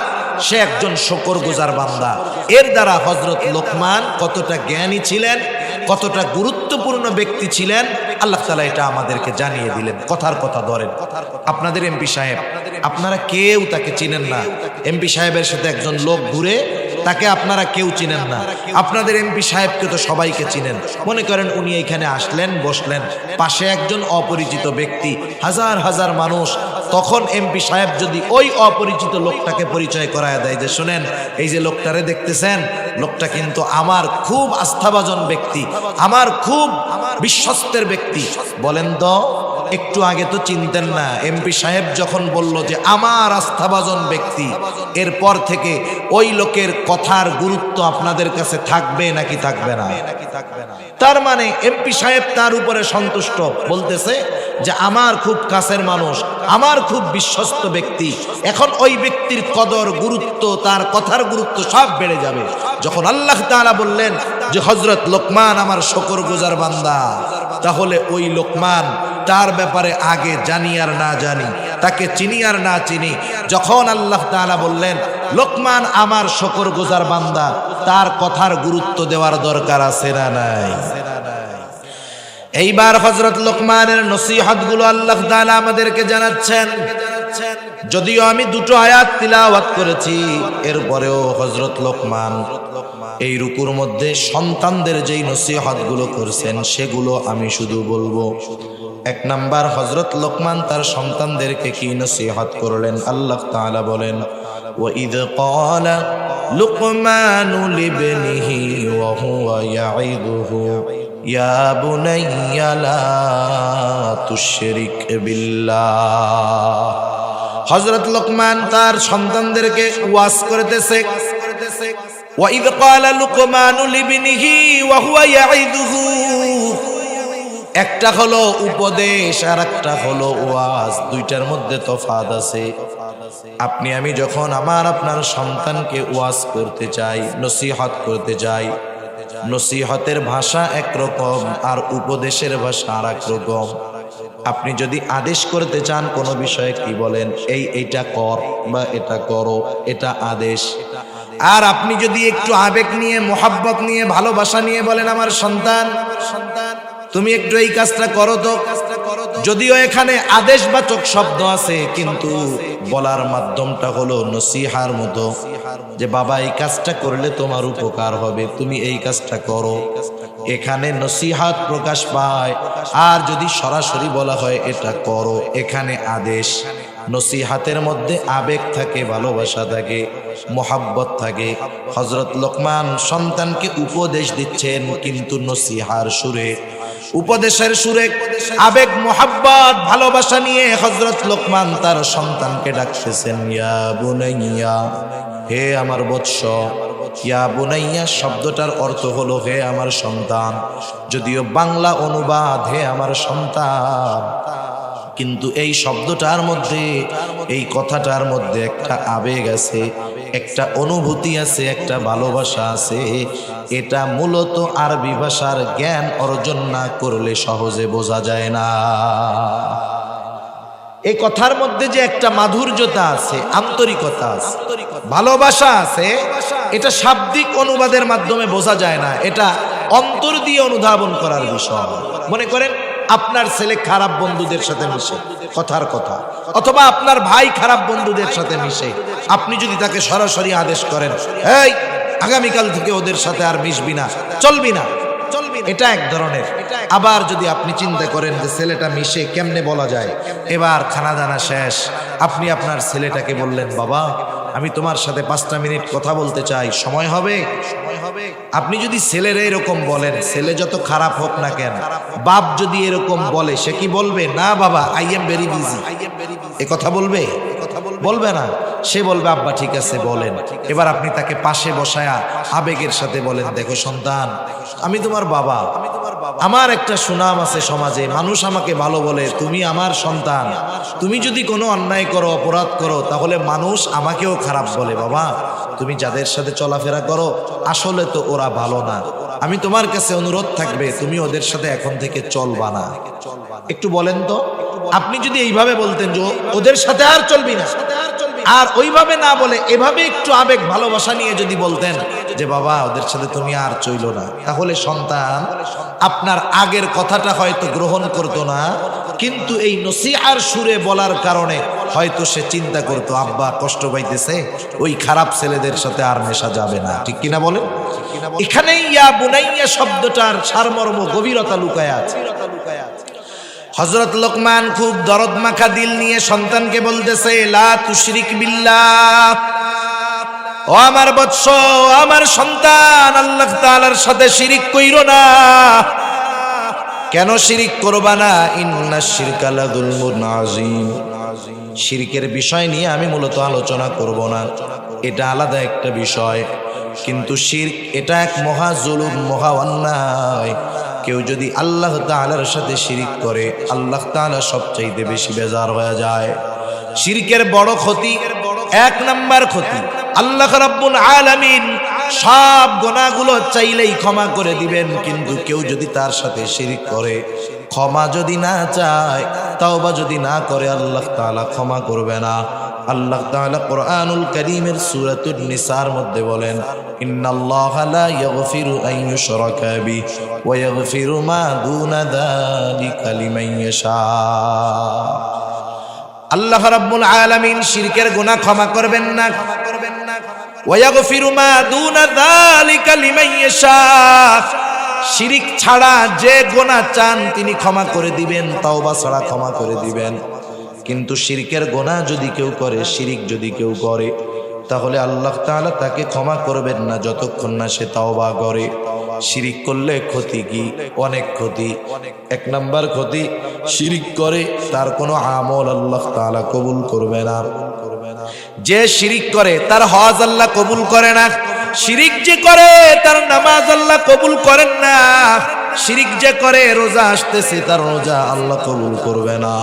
সে একজন শুকরগুজার বান্দা। এর দ্বারা হযরত লোকমান কতটা জ্ঞানী ছিলেন, কতটা গুরুত্বপূর্ণ ব্যক্তি ছিলেন, আল্লাহ তাআলা এটা আমাদেরকে জানিয়ে দিলেন। কথার কথা ধরেন, আপনাদের এমপি সাহেব, আপনারা কেউ তাকে চিনেন না। এমপি সাহেবের সাথে একজন লোক ঘুরে, তাকে আপনারা কেউ চিনেন না। আপনাদের এমপি সাহেবকে তো সবাইকে চিনেন। মনে করেন উনি এখানে আসলেন, বসলেন, পাশে একজন অপরিচিত ব্যক্তি, হাজার হাজার মানুষ। তখন এমপি সাহেব যদি ওই অপরিচিত লোকটাকে পরিচয় করায় দেয় যে শোনেন, এই যে লোকটারে দেখতেছেন, লোকটা কিন্তু আমার খুব আস্থাভাজন ব্যক্তি, আমার খুব বিশ্বস্তের ব্যক্তি, বলেন তো একটু আগে তো চিনতেন না। এমপি সাহেব যখন বলল যে আমার আস্থাভাজন ব্যক্তি, এরপর থেকে ওই লোকের কথার গুরুত্ব আপনাদের কাছে থাকবে নাকি থাকবে না? তার মানে এমপি সাহেব তার উপরে সন্তুষ্ট, বলতেছে যে আমার খুব কাছের মানুষ, আমার খুব বিশ্বস্ত ব্যক্তি। এখন ওই ব্যক্তির কদর, গুরুত্ব, তার কথার গুরুত্ব সব বেড়ে যাবে। যখন আল্লাহ তাআলা বললেন যে হযরত লোকমান আমার শুকরগুজার বান্দা, তাহলে ওই লোকমান তার ব্যাপারে আগে জানি আর না জানি, তাকে চিনি আর না চিনি, যখন আল্লাহ তাআলা বললেন লোকমান আমার শুকরগুজার বান্দা, তার কথার গুরুত্ব দেওয়ার দরকার আছে না নাই? এইবার হযরত লোকমানের নসিহতগুলো আল্লাহ তাআলা আমাদেরকে জানাচ্ছেন। যদিও আমি দুটো আয়াত তিলাওয়াত করেছি, এরপরেও হযরত লোকমান এই রুকুর মধ্যে সন্তানদের যেই নসিহতগুলো করছেন সেগুলো আমি শুধু বলবো। এক নাম্বার, হযরত লোকমান তার সন্তানদেরকে কি নসিহত করলেন? আল্লাহ তাআলা বলেন وَإِذْ قَالَ لُقْمَانُ لِابْنِهِ وَهُوَ يَعِظُهُ يَا بُنَيَّ لَا تُشْرِكْ بِاللَّهِ। হযরত লোকমান তার সন্তানদেরকে ওয়াজ করতেছে। وَإِذْ قَالَ لُقْمَانُ لِابْنِهِ وَهُوَ يَعِظُهُ, একটা হলো উপদেশ আর একটা হলো ওয়াজ, দুইটার মধ্যে তফাৎ আছে। আপনি আমি যখন আপনার সন্তানকে ওয়াজ করতে চাই, নসিহত করতে চাই, নসিহতের ভাষা একরকম আর উপদেশের ভাষা আর এক রকম। আপনি যদি আদেশ করতে চান কোনো বিষয়ে কি বলেন, এইটা কর বা এটা করো, এটা আদেশ। আর আপনি যদি একটু আবেগ নিয়ে, মোহাব্বত নিয়ে, ভালোবাসা নিয়ে বলেন আমার সন্তান তুমি একটু এই কাজটা করো তো, যদিও এখানে আদেশবাচক শব্দ আছে কিন্তু বলার মাধ্যমটা হলো নসিহার মতো, যে বাবা এই কাজটা করলে তোমার উপকার হবে, তুমি এই কাজটা করো, এখানে নসিহাত প্রকাশ পায়। আর যদি সরাসরি বলা হয় এটা করো, এখানে আদেশ। নসিহাতের মধ্যে আবেগ থাকে, ভালোবাসা থাকে, মোহাব্বত থাকে। হযরত লোকমান সন্তানকে উপদেশ দিচ্ছেন কিন্তু নসিহার সুরে, উপদেশের সুরে, আবেগ, মোহাব্বত, ভালোবাসা নিয়ে হযরত লোকমান তার সন্তানকে ডাকতেছেন ইয়া বুনাইয়া, হে আমার বৎস। ইয়া বুনাইয়া শব্দটার অর্থ হলো হে আমার সন্তান, যদিও বাংলা অনুবাদ হে আমার সন্তান, কিন্তু এই শব্দটার মধ্যে, এই কথাটার মধ্যে একটা আবেগ আছে, একটা অনুভূতি আছে, একটা ভালোবাসা আছে। এটা মূলত আরবি ভাষার জ্ঞান অর্জন না করলে সহজে বোঝা যায় না। এই কথার মধ্যে যে একটা মাধুর্যতা আছে, আন্তরিকতা আছে, ভালোবাসা আছে, এটা শাব্দিক অনুবাদের মাধ্যমে বোঝা যায় না। এটা অন্তর দিয়ে অনুধাবন করার বিষয়। মনে করেন আপনার ছেলে খারাপ বন্ধুদের সাথে মিশে, কথার কথা, অথবা আপনার ভাই খারাপ বন্ধুদের সাথে মিশে, আপনি যদি তাকে সরাসরি আদেশ করেন, এই আগামীকাল থেকে ওদের সাথে আর মিশবি না, চলবি না, এটা এক ধরনের। আবার যদি আপনি চিন্তা করেন যে ছেলেটা মিশে কেমনে বলা যায়, এবার খানা দানা শেষ, আপনি আপনার ছেলেটাকে বললেন, বাবা আমি তোমার সাথে 5টা মিনিট কথা বলতে চাই, সময় হবে? আপনি যদি ছেলের এরকম বলেন, ছেলে যত খারাপ হোক না কেন, বাপ যদি এরকম বলে, সে কি বলবে? না বাবা, আই এম ভেরি বিজি, এ কথা বলবে? বলবে না। সে বলবে আব্বা ঠিক আছে বলেন। এবার আপনি তাকে পাশে বসায়া আবেগের সাথে বলেন, দেখো সন্তান, আমি তোমার বাবা, আমার একটা সুনাম আছে সমাজে, মানুষ আমাকে ভালো বলে, তুমি আমার সন্তান, তুমি যদি কোনো অন্যায় করো, অপরাধ করো, তাহলে মানুষ আমাকেও খারাপ বলে। বাবা তুমি যাদের সাথে চলাফেরা করো আসলে তো ওরা ভালো না, আমি তোমার কাছে অনুরোধ থাকবে তুমি ওদের সাথে এখন থেকে চলবা না। একটু বলেন তো, আপনি যদি এইভাবে বলতেন যে ওদের সাথে আর চলবি না, আর ওইভাবে না বলে এভাবে একটু আবেগ ভালোবাসা নিয়ে যদি বলতেন যে বাবা ওদের সাথে তুমি আর চইলো না, তাহলে সন্তান আপনার আগের কথাটা হয়তো গ্রহণ করতো না, কিন্তু এই নসিহার সুরে বলার কারণে হয়তো সে চিন্তা করতো আব্বা কষ্ট পাইতেছে, ওই খারাপ ছেলেদের সাথে আর মেশা যাবে না। ঠিক কিনা বলেন? এখানেই ইয়া বুনাইয়া শব্দটার সারমর্ম গভীরতা লুকায় আছে। হযরত লোকমান খুব দরদ মাখা দিল নিয়ে সন্তানকে বলতেছে, লা তুশরিক বিল্লাহ, ও আমার বৎস, আমার সন্তান, আল্লাহ তাআলার সাথে শিরিক কইরো না। কেন শিরিক করবা না? ইন্নাশ শিরকা লাযুলমুন আযীম। শিরকের বিষয় নিয়ে আমি মূলত আলোচনা করব না, এটা আলাদা একটা বিষয়, কিন্তু শিরক এটা এক মহা জুলুম, মহা অন্যায়। কেউ যদি আল্লাহ তাআলার সাথে শিরিক করে, আল্লাহ তাআলা সবচাইতে বেশি বেজার হয়ে যায়। শিরকের বড় ক্ষতি, 1 নাম্বার ক্ষতি, আল্লাহ রাব্বুল আলামিন সব গুনাহগুলো চাইলেই ক্ষমা করে দিবেন, কিন্তু কেউ যদি তার সাথে শিরিক করে, ক্ষমা যদি না চায়, তাওবা যদি না করে, আল্লাহ তাআলা ক্ষমা করবে না। আল্লাহ তাআলা কোরআনুল কারীমের সূরাতুন নিসার মধ্যে বলেন, ইন্নাল্লাহা লা ইয়াগফিরু আন ইউশরাকা বিহি ওয়া ইয়াগফিরু মা দুনা যালিকা লিমান ইয়াশা। আল্লাহ রাব্বুল আলামিন শিরকের গুনাহ ক্ষমা করবেন না, ওয়া ইয়াগফিরু মা দুনা যালিকা লিমান ইয়াশা। শিরিক ছাড়া যে গুনাহ চান তিনি ক্ষমা করে দিবেন, তাওবা ছাড়া ক্ষমা করে দিবেন। কিন্তু শিরকের গুনাহ যদি কেউ করে, শিরিক যদি কেউ করে, তাহলে আল্লাহ তাআলা তাকে ক্ষমা করবেন না যতক্ষণ না সে তাওবা করে। শিরিক করলে ক্ষতি কি? অনেক ক্ষতি। 1 নাম্বার ক্ষতি, শিরিক করে তার কোনো আমল আল্লাহ তাআলা কবুল করবে না। যে শিরিক করে তার হজ আল্লাহ কবুল করে না, শিরিক যে করে তার নামাজ আল্লাহ কবুল করেন না, শিরিক যে করে রোজা আসতেছে তার রোজা আল্লাহ কবুল করবে না।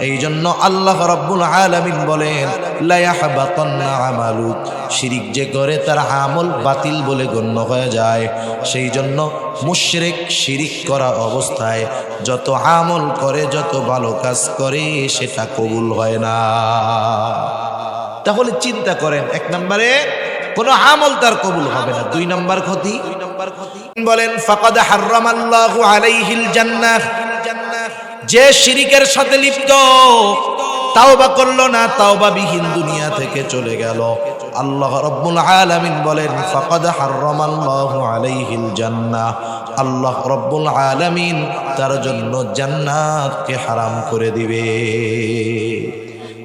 এই জন্য আল্লাহ রাব্বুল আলামিন বলেন, লা ইয়াহবাতান্না আমালুক, শিরিক যে করে তার আমল বাতিল বলে গণ্য হয়ে যায়। সেই জন্য মুশরিক শিরিক করা অবস্থায় যত আমল করে, যত ভালো কাজ করে, সেটা কবুল হয় না। তাহলে চিন্তা করেন, 1 নম্বরে কোনো আমল তার কবুল হবে না। 2 নম্বর ক্ষতি বলেন, ফাকাদ হারামাল্লাহু আলাইহিল জান্নাহ, যে শিরিকের সাথে লিপ্ত, তাওবা করলো না, তাওবা বিহীন দুনিয়া থেকে চলে গেল, আল্লাহ রাব্বুল আলামিন বলেন, ফাকাদ হারামাল্লাহু আলাইহিল জান্নাহ, আল্লাহ রাব্বুল আলামিন তার জন্য জান্নাতকে হারাম করে দিবে।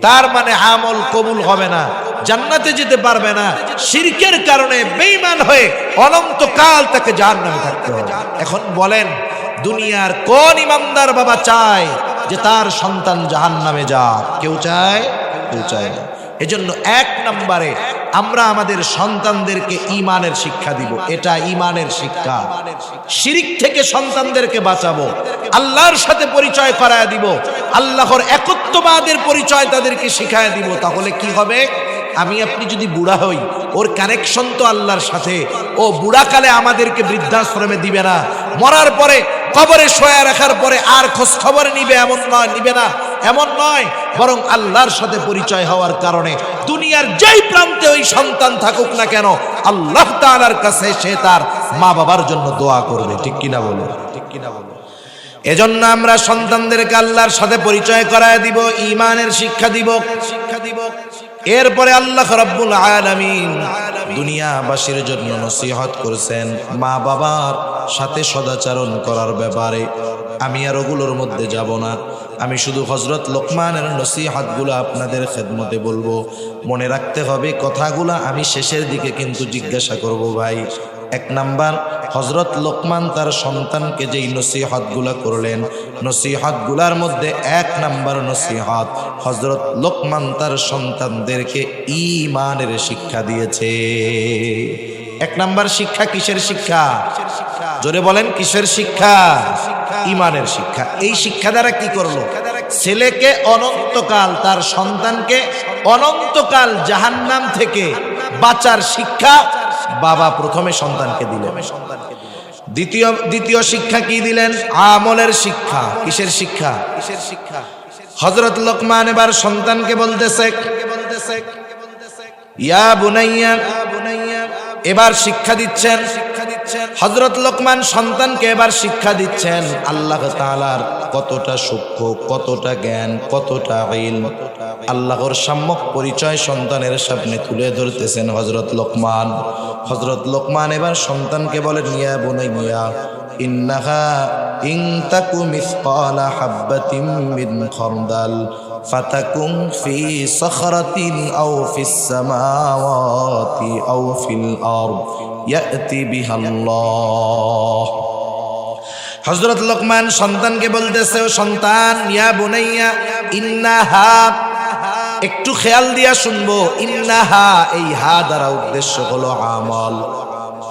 তার মানে আমল কবুল হবে না, জান্নাতে যেতে পারবে না, শিরকের কারণে বেঈমান হয়ে অনন্তকাল তাকে জাহান্নামে থাকতে হবে। এখন বলেন, দুনিয়ার কোন ইমানদার বাবা চায় যে তার সন্তান জাহান্নামে যাক? কেউ চায়? কেউ চায় না। এজন্য 1 নম্বরে আমরা আমাদের সন্তানদেরকে ঈমানের শিক্ষা দিব, এটা ঈমানের শিক্ষা। শিরিক থেকে সন্তানদেরকে বাঁচাবো, আল্লাহর সাথে পরিচয় করায় দিব, আল্লাহর একত্ববাদের পরিচয় তাদেরকে শিখায় দিব। তাহলে কি হবে? আমি আপনি যদি বুড়া হই, ওর কানেকশন তো আল্লাহর সাথে, ও বুড়াকালে আমাদেরকে বৃদ্ধাশ্রমে দিবে না, মরার পরে কবরে শোয়া রাখার পরে আর খোঁজ খবর নিবে এমন নয়, নিবে না এমন নয়, বরং আল্লাহর সাথে পরিচয় হওয়ার কারণে দুনিয়ার যেই প্রান্তে ওই সন্তান থাকুক না কেন, আল্লাহ তাআলার কাছে সে তার মা বাবার জন্য দোয়া করবে, ঠিক কিনা বলো? এজন্য আমরা সন্তানদেরকে আল্লাহর সাথে পরিচয় করায় দিব, ঈমানের শিক্ষা দিব। এরপরে আল্লাহ রাব্বুল আলামিন দুনিয়াবাসীর জন্য নসিহত করেছেন মা বাবার সাথে সদাচরণ করার ব্যাপারে। আমি আর ওগুলোর মধ্যে যাব না, আমি শুধু হযরত লোকমানের নসিহতগুলো আপনাদের খেদমতে বলবো। মনে রাখতে হবে কথাগুলো আমি শেষের দিকে কিন্তু জিজ্ঞাসা করব। ভাই, এক নাম্বার, হযরত লোকমান তার সন্তানকে যেই নসিহতগুলো করলেন, নসিহতগুলোর মধ্যে এক নাম্বার নসিহত, হযরত লোকমান তার সন্তানদেরকে ঈমানের শিক্ষা দিয়েছে। এক নাম্বার শিক্ষা কিসের শিক্ষা? জোরে বলেন, কিসের শিক্ষা? ঈমানের শিক্ষা। এই শিক্ষা দ্বারা কি করলো? ছেলেকে অনন্তকাল, তার সন্তানকে অনন্তকাল জাহান্নাম থেকে বাঁচার শিক্ষা বাবা প্রথমে সন্তানকে দিলেন। দ্বিতীয় শিক্ষা কি দিলেন? আমলের শিক্ষা। কিসের শিক্ষা? হযরত লোকমান এবার সন্তানকে বলতেছে ইয়া বুনাইয়া, এবার শিক্ষা দিচ্ছেন হযরত লোকমান সন্তানকে, এবার শিক্ষা দিচ্ছেন আল্লাহ তাআলার কতটা সূক্ষ্ম, কতটা জ্ঞান, কতটা ইলম। আল্লাহর সম্যক পরিচয় সন্তানের সামনে তুলে ধরতেছেন হযরত লোকমান। হযরত লোকমান এবার সন্তানকে বলেন ইয়া বুনাইয়া ইন্নাহা ইন তাকু মিসকালা হাববাতিন মিন খারদাল ফাতাকুন ফি সখরাতিন আও ফিস সামাওয়াতি আও ফিল আরদ ইয়াতি বিহাল্লাহ। হযরত লোকমান সন্তানকে বলতেছে, ও সন্তান, ইয়া বুনাইয়া ইন্নাহা, একটু খেয়াল দিয়া শুনবো, ইন্নাহা, এই হা দ্বারা উদ্দেশ্য হলো আমল,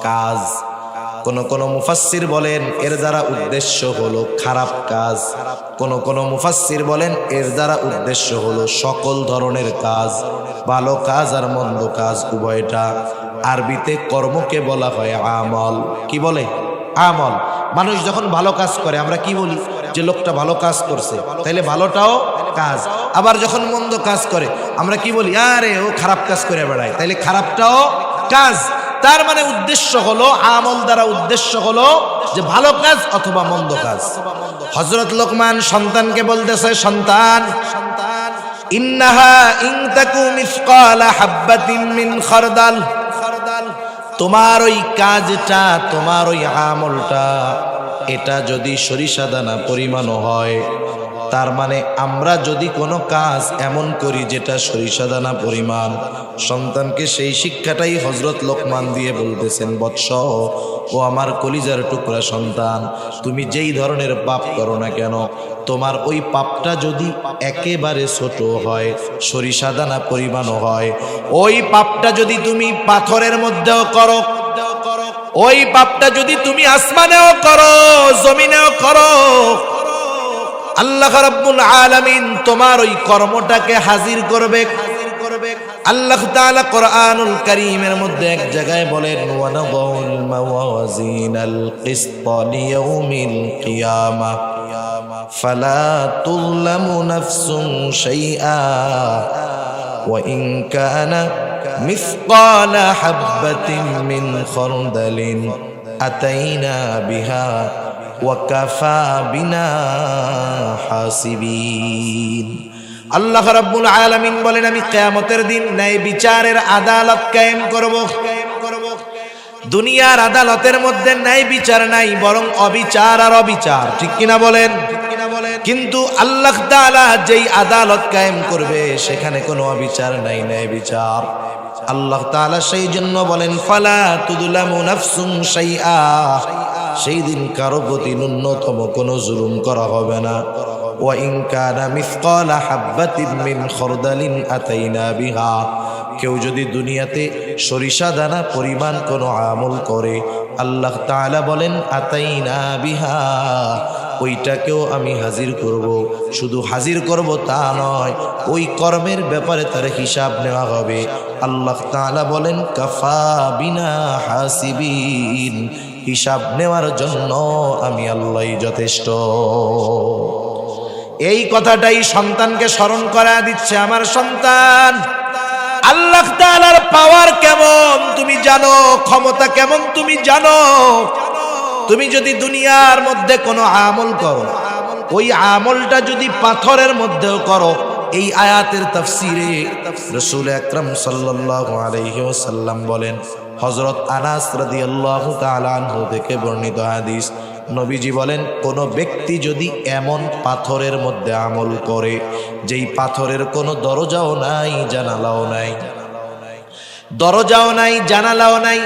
কাজ। কোন মুফাসসির বলেন এর দ্বারা উদ্দেশ্য হলো খারাপ কাজ, কোন মুফাসসির বলেন এর দ্বারা উদ্দেশ্য হলো সকল ধরনের কাজ, ভালো কাজ আর মন্দ কাজ উভয়টা। আরবিতে কর্মকে বলা হয় আমল। কি বলে? আমল। মানুষ যখন ভালো কাজ করে আমরা কি বলি? যে লোকটা ভালো কাজ করছে, তাইলে ভালোটাও কাজ। আবার যখন মন্দ কাজ করে আমরা কি বলি? আরে ও খারাপ কাজ করে বেড়ায়, তাইলে খারাপটাও কাজ। তার মানে উদ্দেশ্য হলো, আমল দ্বারা উদ্দেশ্য হলো যে ভালো কাজ অথবা মন্দ কাজ। হযরত লোকমান সন্তানকে বলতেছে, সন্তান, ইন্নাহা ইন তাকু মিসকালা হাববাতিন মিন খারদাল, তোমার ওই কাজটা, তোমার ওই আমলটা, এটা যদি সরিষা দানা পরিমাণও হয়, তার মানে আমরা যদি কোনো কাজ এমন করি যেটা সরিষা দানা পরিমাণ, সন্তানকে সেই শিক্ষাটাই হযরত লোকমান দিয়ে বলতেছেন, বৎস, ও আমার কলিজার টুকরা সন্তান, তুমি যেই ধরনের পাপ করো না কেন, তোমার ওই পাপটা যদি একেবারে ছোট হয়, সরিষা দানা পরিমাণও হয়, ওই পাপটা যদি তুমি পাথরের মধ্যেও করো, ওই পাপটা যদি তুমি আসমানেও করো, জমিনেও করো, আল্লাহ রাব্বুল আলামিন তোমার ওই কর্মটাকে হাজির করবে। আল্লাহ তাআলা কোরআনুল কারীমের মধ্যে এক জায়গায় বলেন, ওয়া নাযাউল মাওয়াজিনাল কিসতা লিয়াউমিল কিয়ামাহ ফালা তুযলামু নাফসুন শাইআ ওয়া ইন কানা মিসকালা হাববাতিন মিন খারদালিন আতাইনা বিহা ওয়াকাফা বিনা হাসিবিন। আল্লাহ রাব্বুল আলামিন বলেন, আমি কিয়ামতের দিন ন্যায় বিচারের আদালত কায়েম করব। দুনিয়ার আদালতের মধ্যে ন্যায় বিচার নাই, বরং অবিচার আর অবিচার, ঠিক কিনা বলেন? কিন্তু আল্লাহ তাআলা যেই আদালত কায়েম করবে সেখানে কোনো অবিচার নাই, ন্যায় বিচার। আল্লাহ তাআলা সেই জন্য বলেন, ফালা তুযলামু নাফসুন শাইআ, সেই দিন কারো প্রতি ন্যূনতম কোনো জুলুম করা হবে না। ওয়া ইন কানা মিসকালা হাববাতিন মিন খারদালিন আতাইনা বিহা, কেউ যদি দুনিয়াতে সরিষা দানা পরিমাণ কোনো আমল করে, আল্লাহ তাআলা বলেন আতাইনা বিহা, ওইটাকেও আমি হাজির করব। শুধু হাজির করব তা নয়, ওই কর্মের ব্যাপারে তার হিসাব নেওয়া হবে। আল্লাহ তাআলা বলেন কাফা বিনা হাসিবিন, হিসাব নেওয়ার জন্য আমি আল্লাহই যথেষ্ট। এই কথাটাই সন্তানকে স্মরণ করা দিচ্ছে, আমার সন্তান, আল্লাহ তাআলার পাওয়ার কেমন তুমি জানো, ক্ষমতা কেমন তুমি জানো? তুমি যদি দুনিয়ার মধ্যে কোনো আমল করো, ওই আমলটা যদি পাথরের মধ্যেও করো, এই আয়াতের তাফসিরে রাসূল আকরাম সাল্লাল্লাহু আলাইহি ওয়াসাল্লাম বলেন, হযরত আনাস রাদিয়াল্লাহু তাআলা আনহু থেকে বর্ণিত হাদিস, নবীজি বলেন, কোন ব্যক্তি যদি এমন পাথরের মধ্যে আমল করে যেই পাথরের কোনো দরজাও নাই, জানালাও নাই, দরজাও নাই, জানালাও নাই,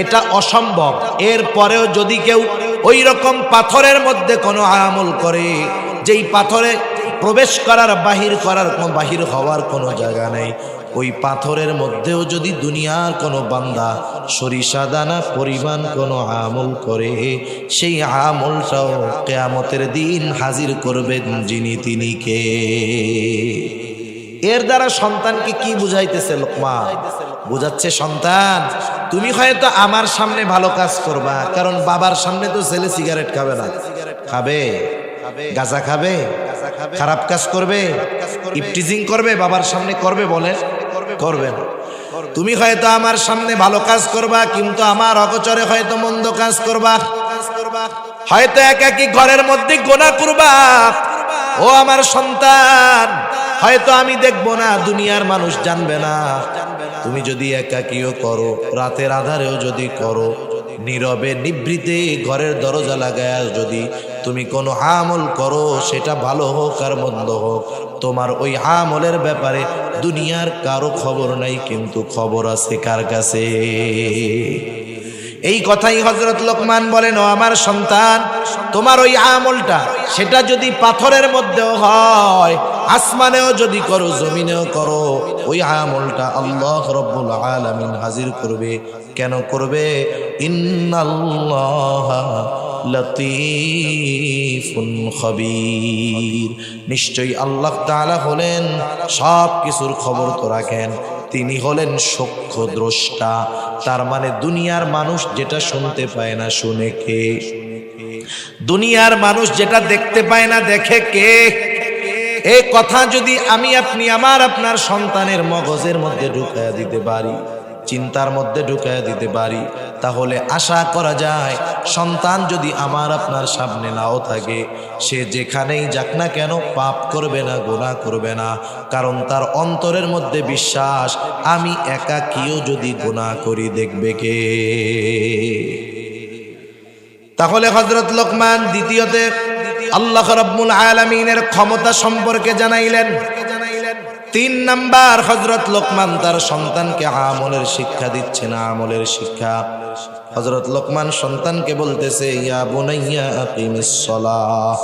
এটা অসম্ভব, এরপরেও যদি কেউ ওই রকম পাথরের মধ্যে কোনো আমল করে যেই পাথরে প্রবেশ করার বাহির হওয়ার কোনো জায়গা নেই, ওই পাথরের মধ্যেও যদি দুনিয়ার কোনো বান্দা সরিষা দানা পরিমাণ কোনো আমল করে, সেই আমলটাও কিয়ামতের দিন হাজির করবেন যিনি, তিনি কে? এর দ্বারা সন্তানকে কি বুঝাইতেছে লোকমান? বুঝাচ্ছে, সন্তান তুমি হয়তো আমার সামনে ভালো কাজ করবা, কারণ বাবার সামনে তো ছেলে সিগারেট খাবে না, খাবে গাঁজা খাবে, খারাপ কাজ করবে, ইফটিজিং করবে, বাবার সামনে করবে? বলে করবে না। তুমি হয়তো আমার সামনে ভালো কাজ করবা, কিন্তু আমার অগোচরে হয়তো মন্দ কাজ করবা, হয়তো একাকী ঘরের মধ্যে গুনাহ করবা। ও আমার সন্তান, হয়তো আমি দেখব না, দুনিয়ার মানুষ জানবে না। তুমি যদি একাকীও করো, রাতের আধারেও যদি করো, নীরবে নিভৃতে ঘরের দরজা লাগায় যদি তুমি কোনো আমল করো, সেটা ভালো হোক আর মন্দ হোক, তোমার ওই আমলের ব্যাপারে দুনিয়ার কারো খবর নাই, কিন্তু খবর আছে কার কাছে? এই কথাই হযরত লোকমান বলেন, ও আমার সন্তান, তোমার ওই আমলটা সেটা যদি পাথরের মধ্যেও হয়, আসমানেও যদি করো, জমিনেও করো, ওই আমলটা আল্লাহ রাব্বুল আলামিন হাজির করবে। কেন করবে? ইন্নাল্লাহা লতীফুন খবীর, নিশ্চয়ই আল্লাহ তাআলা হলেন সব কিছুর খবর তো রাখেন, তিনি হলেন সূক্ষ্ম দ্রষ্টা। তার মানে দুনিয়ার মানুষ যেটা শুনতে পায় না, শুনে কে? দুনিয়ার মানুষ যেটা দেখতে পায় না, দেখে কে? এই কথা যদি আমি আপনি আপনার সন্তানের মগজের মধ্যে ঢুকায়া দিতে পারি, চিন্তার মধ্যে ঢুকায়া দিতে পারি, তাহলে আশা করা যায় সন্তান যদি আপনার সামনে নাও থাকে, সে যেখানেই যাক না কেন পাপ করবে না, গুনাহ করবে না, কারণ তার অন্তরের মধ্যে বিশ্বাস, আমি একাকীও যদি গুনাহ করি, দেখবে কে? তাহলে হযরত লোকমান দ্বিতীয়তে আল্লাহ রাব্বুল আলামিনের ক্ষমতা সম্পর্কে জানাইলেন। 3 নাম্বার, হযরত লোকমান তার সন্তানকে আমলের শিক্ষা দিচ্ছেন, আমলের শিক্ষা। হযরত লোকমান সন্তানকে বলতেছে, ইয়া বুনাইয়া আকিমিস সালাহ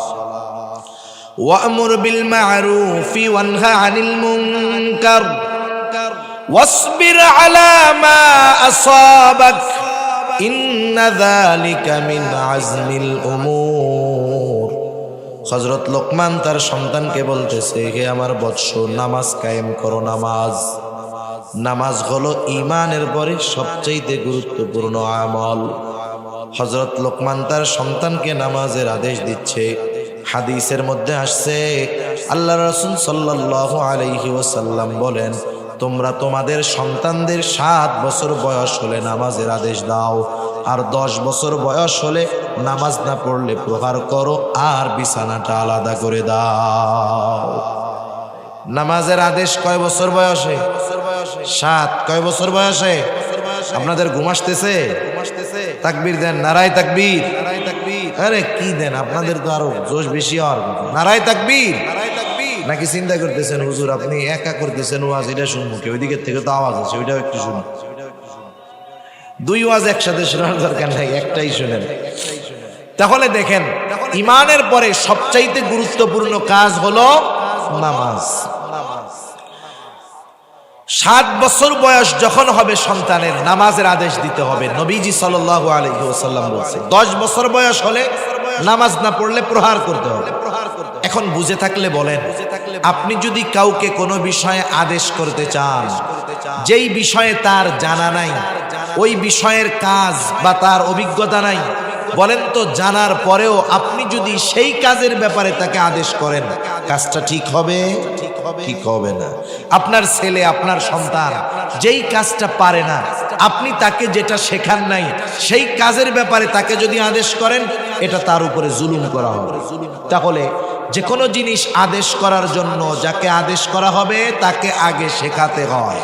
ওয়া'মুর বিল মা'রুফি ওয়ানহা আনিল মুনকার ওয়াসবির আলা মা আসাবাক ইন্না যালিকা মিন আজমিল উমুর। হযরত লোকমান তার সন্তানকে বলতেছে, হে আমার বৎস, নামাজ কায়েম করো। নামাজ হলো ঈমানের পরে সবচেয়ে গুরুত্বপূর্ণ আমল। হযরত লোকমান তার সন্তানকে নামাজের আদেশ দিচ্ছে। হাদিসের মধ্যে আসছে, আল্লাহর রাসূল সাল্লাল্লাহু আলাইহি ওয়াসাল্লাম বলেন, তোমরা তোমাদের সন্তানদের 7 বছর বয়স হলে নামাজের আদেশ দাও, আর 10 বছর বয়স হলে নামাজ না পড়লে প্রহার করো, আর বিছানাটা আলাদা করে দাও। নামাজের আদেশ কয় বছর বয়সে? 7। কয় বছর বয়সে? আপনাদের ঘুম আসতেছে? তাকবীর দেন, নারায়ে তাকবীর। আরে কি দেন, আপনাদের তো আরো জোশ বেশি হওয়ার কথা। নারায়ে তাকবীর। নাকি চিন্তা করতেছেন হুজুর আপনি একা করতেছেন ওয়াজ, এটা শুনবো কি? ওই দিকের থেকে তো আওয়াজ আছে, ওইটাও একটু শুনুন। 2 ওয়াজ একসাথে শোনার দরকার নাই, একটাই শুনেন। তাহলে দেখেন, ঈমানের পরে সবচাইতে গুরুত্বপূর্ণ কাজ হলো নামাজ। 7 বছর বয়স যখন হবে সন্তানের, নামাজের আদেশ দিতে হবে। নবীজি সাল্লাল্লাহু আলাইহি ওয়াসাল্লাম বলছে 10 বছর বয়স হলে নামাজ না পড়লে প্রহার করতে হবে। এখন বুঝে থাকলে বলেন, আপনি যদি কাউকে কোনো বিষয়ে আদেশ করতে চান, যেই বিষয়ে তার জানা নাই, ওই বিষয়ের কাজ বা তার অভিজ্ঞতা নাই, বলেন তো জানার পরেও আপনি যদি সেই কাজের ব্যাপারে তাকে আদেশ করেন, কাজটা ঠিক হবে? ঠিক হবে না। আপনার ছেলে, আপনার সন্তান যেই কাজটা পারে না, আপনি তাকে যেটা শেখান নাই সেই কাজের ব্যাপারে তাকে যদি আদেশ করেন, এটা তার উপরে জুলুম করা হবে। তাহলে যে কোনো জিনিস আদেশ করার জন্য যাকে আদেশ করা হবে তাকে আগে শেখাতে হয়,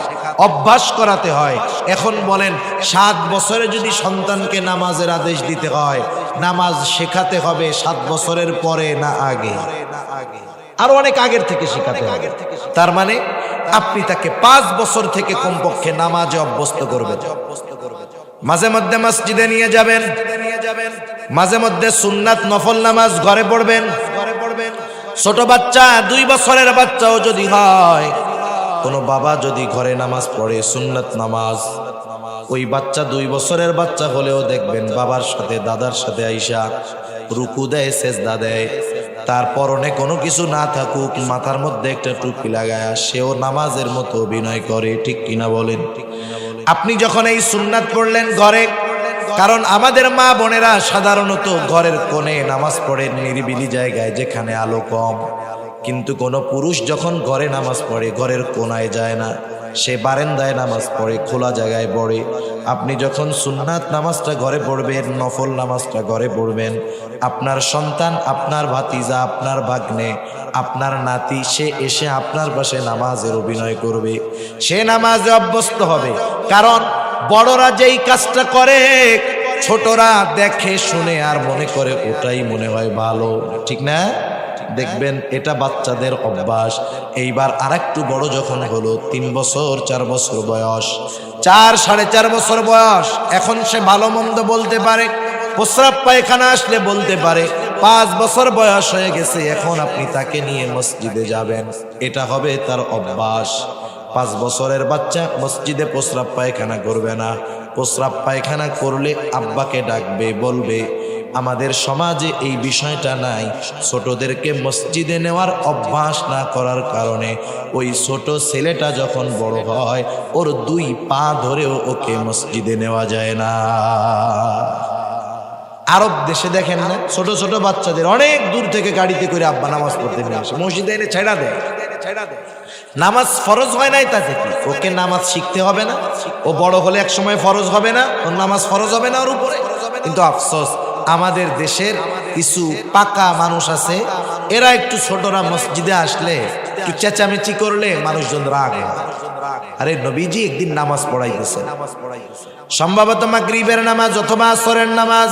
অভ্যাস করাতে হয়। এখন বলেন 7 বছরে যদি সন্তানকে নামাজের আদেশ দিতে হয়, নামাজ শেখাতে হবে 7 বছরের পরে না আগে? আরো অনেক আগের থেকে শেখাতে হবে। তার মানে আপনি তাকে 5 বছর থেকে কমপক্ষে নামাজে অভ্যস্ত করবেন। মাঝে মধ্যে মসজিদে নিয়ে যাবেন, মাঝে মধ্যে সুন্নাত নফল নামাজ ঘরে পড়বেন। ছোট বাচ্চা 2 বছরের বাচ্চাও যদি হয়, কোনো বাবা যদি ঘরে নামাজ পড়ে সুন্নাত নামাজ, ওই বাচ্চা 2 বছরের বাচ্চা হলেও দেখবেন বাবার সাথে দাদার সাথে আইসা রুকু দেয়, সেজদা দেয়। তার পরনে কোনো কিছু না থাকুক, মাথার মধ্যে একটা টুপি লাগায় সেও নামাজের মতো অভিনয় করে। ঠিক কিনা বলেন? আপনি যখন এই সুন্নাত পড়লেন ঘরে, কারণ আমাদের মা বোনেরা সাধারণত ঘরের কোণে নামাজ পড়েন, নিরিবিলি জায়গায় যেখানে আলো কম। কিন্তু কোনো পুরুষ যখন ঘরে নামাজ পড়ে ঘরের কোণায় যায় না, সে বারান্দায় নামাজ পড়ে, খোলা জায়গায় পড়ে। আপনি যখন সুন্নাত নামাজটা ঘরে পড়বেন, নফল নামাজটা ঘরে পড়বেন, আপনার সন্তান, আপনার ভাতিজা, আপনার ভাগ্নে, আপনার নাতি, সে এসে আপনার পাশে নামাজের অভিনয় করবে, সে নামাজে অভ্যস্ত হবে। কারণ বড়রা যেই কাজটা করে ছোটরা দেখে শুনে আর মনে করে ওটাই মনে হয় ভালো। ঠিক না? দেখবেন এটা বাচ্চাদের অভ্যাস। এইবার আরেকটু বড় যখন হলো, 3 বছর 4 বছর বয়স, 4 4.5 বছর বয়স, এখন সে ভালো মন্দ বলতে পারে, প্রস্রাব পায়খানা আসলে বলতে পারে। 5 বছর বয়স হয়ে গেছে, এখন আপনি তাকে নিয়ে মসজিদে যাবেন, এটা হবে তার অভ্যাস। 5 বছরের বাচ্চা মসজিদে প্রস্রাব পায়খানা করবে না। প্রস্রাব পায়খানা করলে আব্বাকে ডাকবে, বলবে। আমাদের সমাজে এই বিষয়টা নাই। ছোটদেরকে মসজিদে নেওয়ার অভ্যাস না করার কারণে ওই ছোট ছেলেটা যখন বড় হয়, ওর 2 পা ধরেও ওকে মসজিদে নেওয়া যায় না। আরব দেশে দেখেন না, ছোট ছোট বাচ্চাদের অনেক দূর থেকে গাড়িতে করে আব্বা নামাজ পড়তে নিয়ে আসে, মসজিদে এনে ছেড়া দেয়। নামাজ ফরজ হয় নাই, তাতে কি ওকে নামাজ শিখতে হবে না? ও বড় হলে এক সময় ফরজ হবে না? ওর নামাজ ফরজ হবে না ওর উপরে? কিন্তু আফসোস, আমাদের দেশের কিছু পাকা মানুষ আছে, এরা একটু ছোটরা মসজিদে আসলে একটু চেঁচামেচি করলে মানুষজন রাগ হয়। আরে নবীজি একদিন নামাজ পড়াইতেছেন, সম্ভবত মাগরিবের নামাজ অথবা আসরের নামাজ।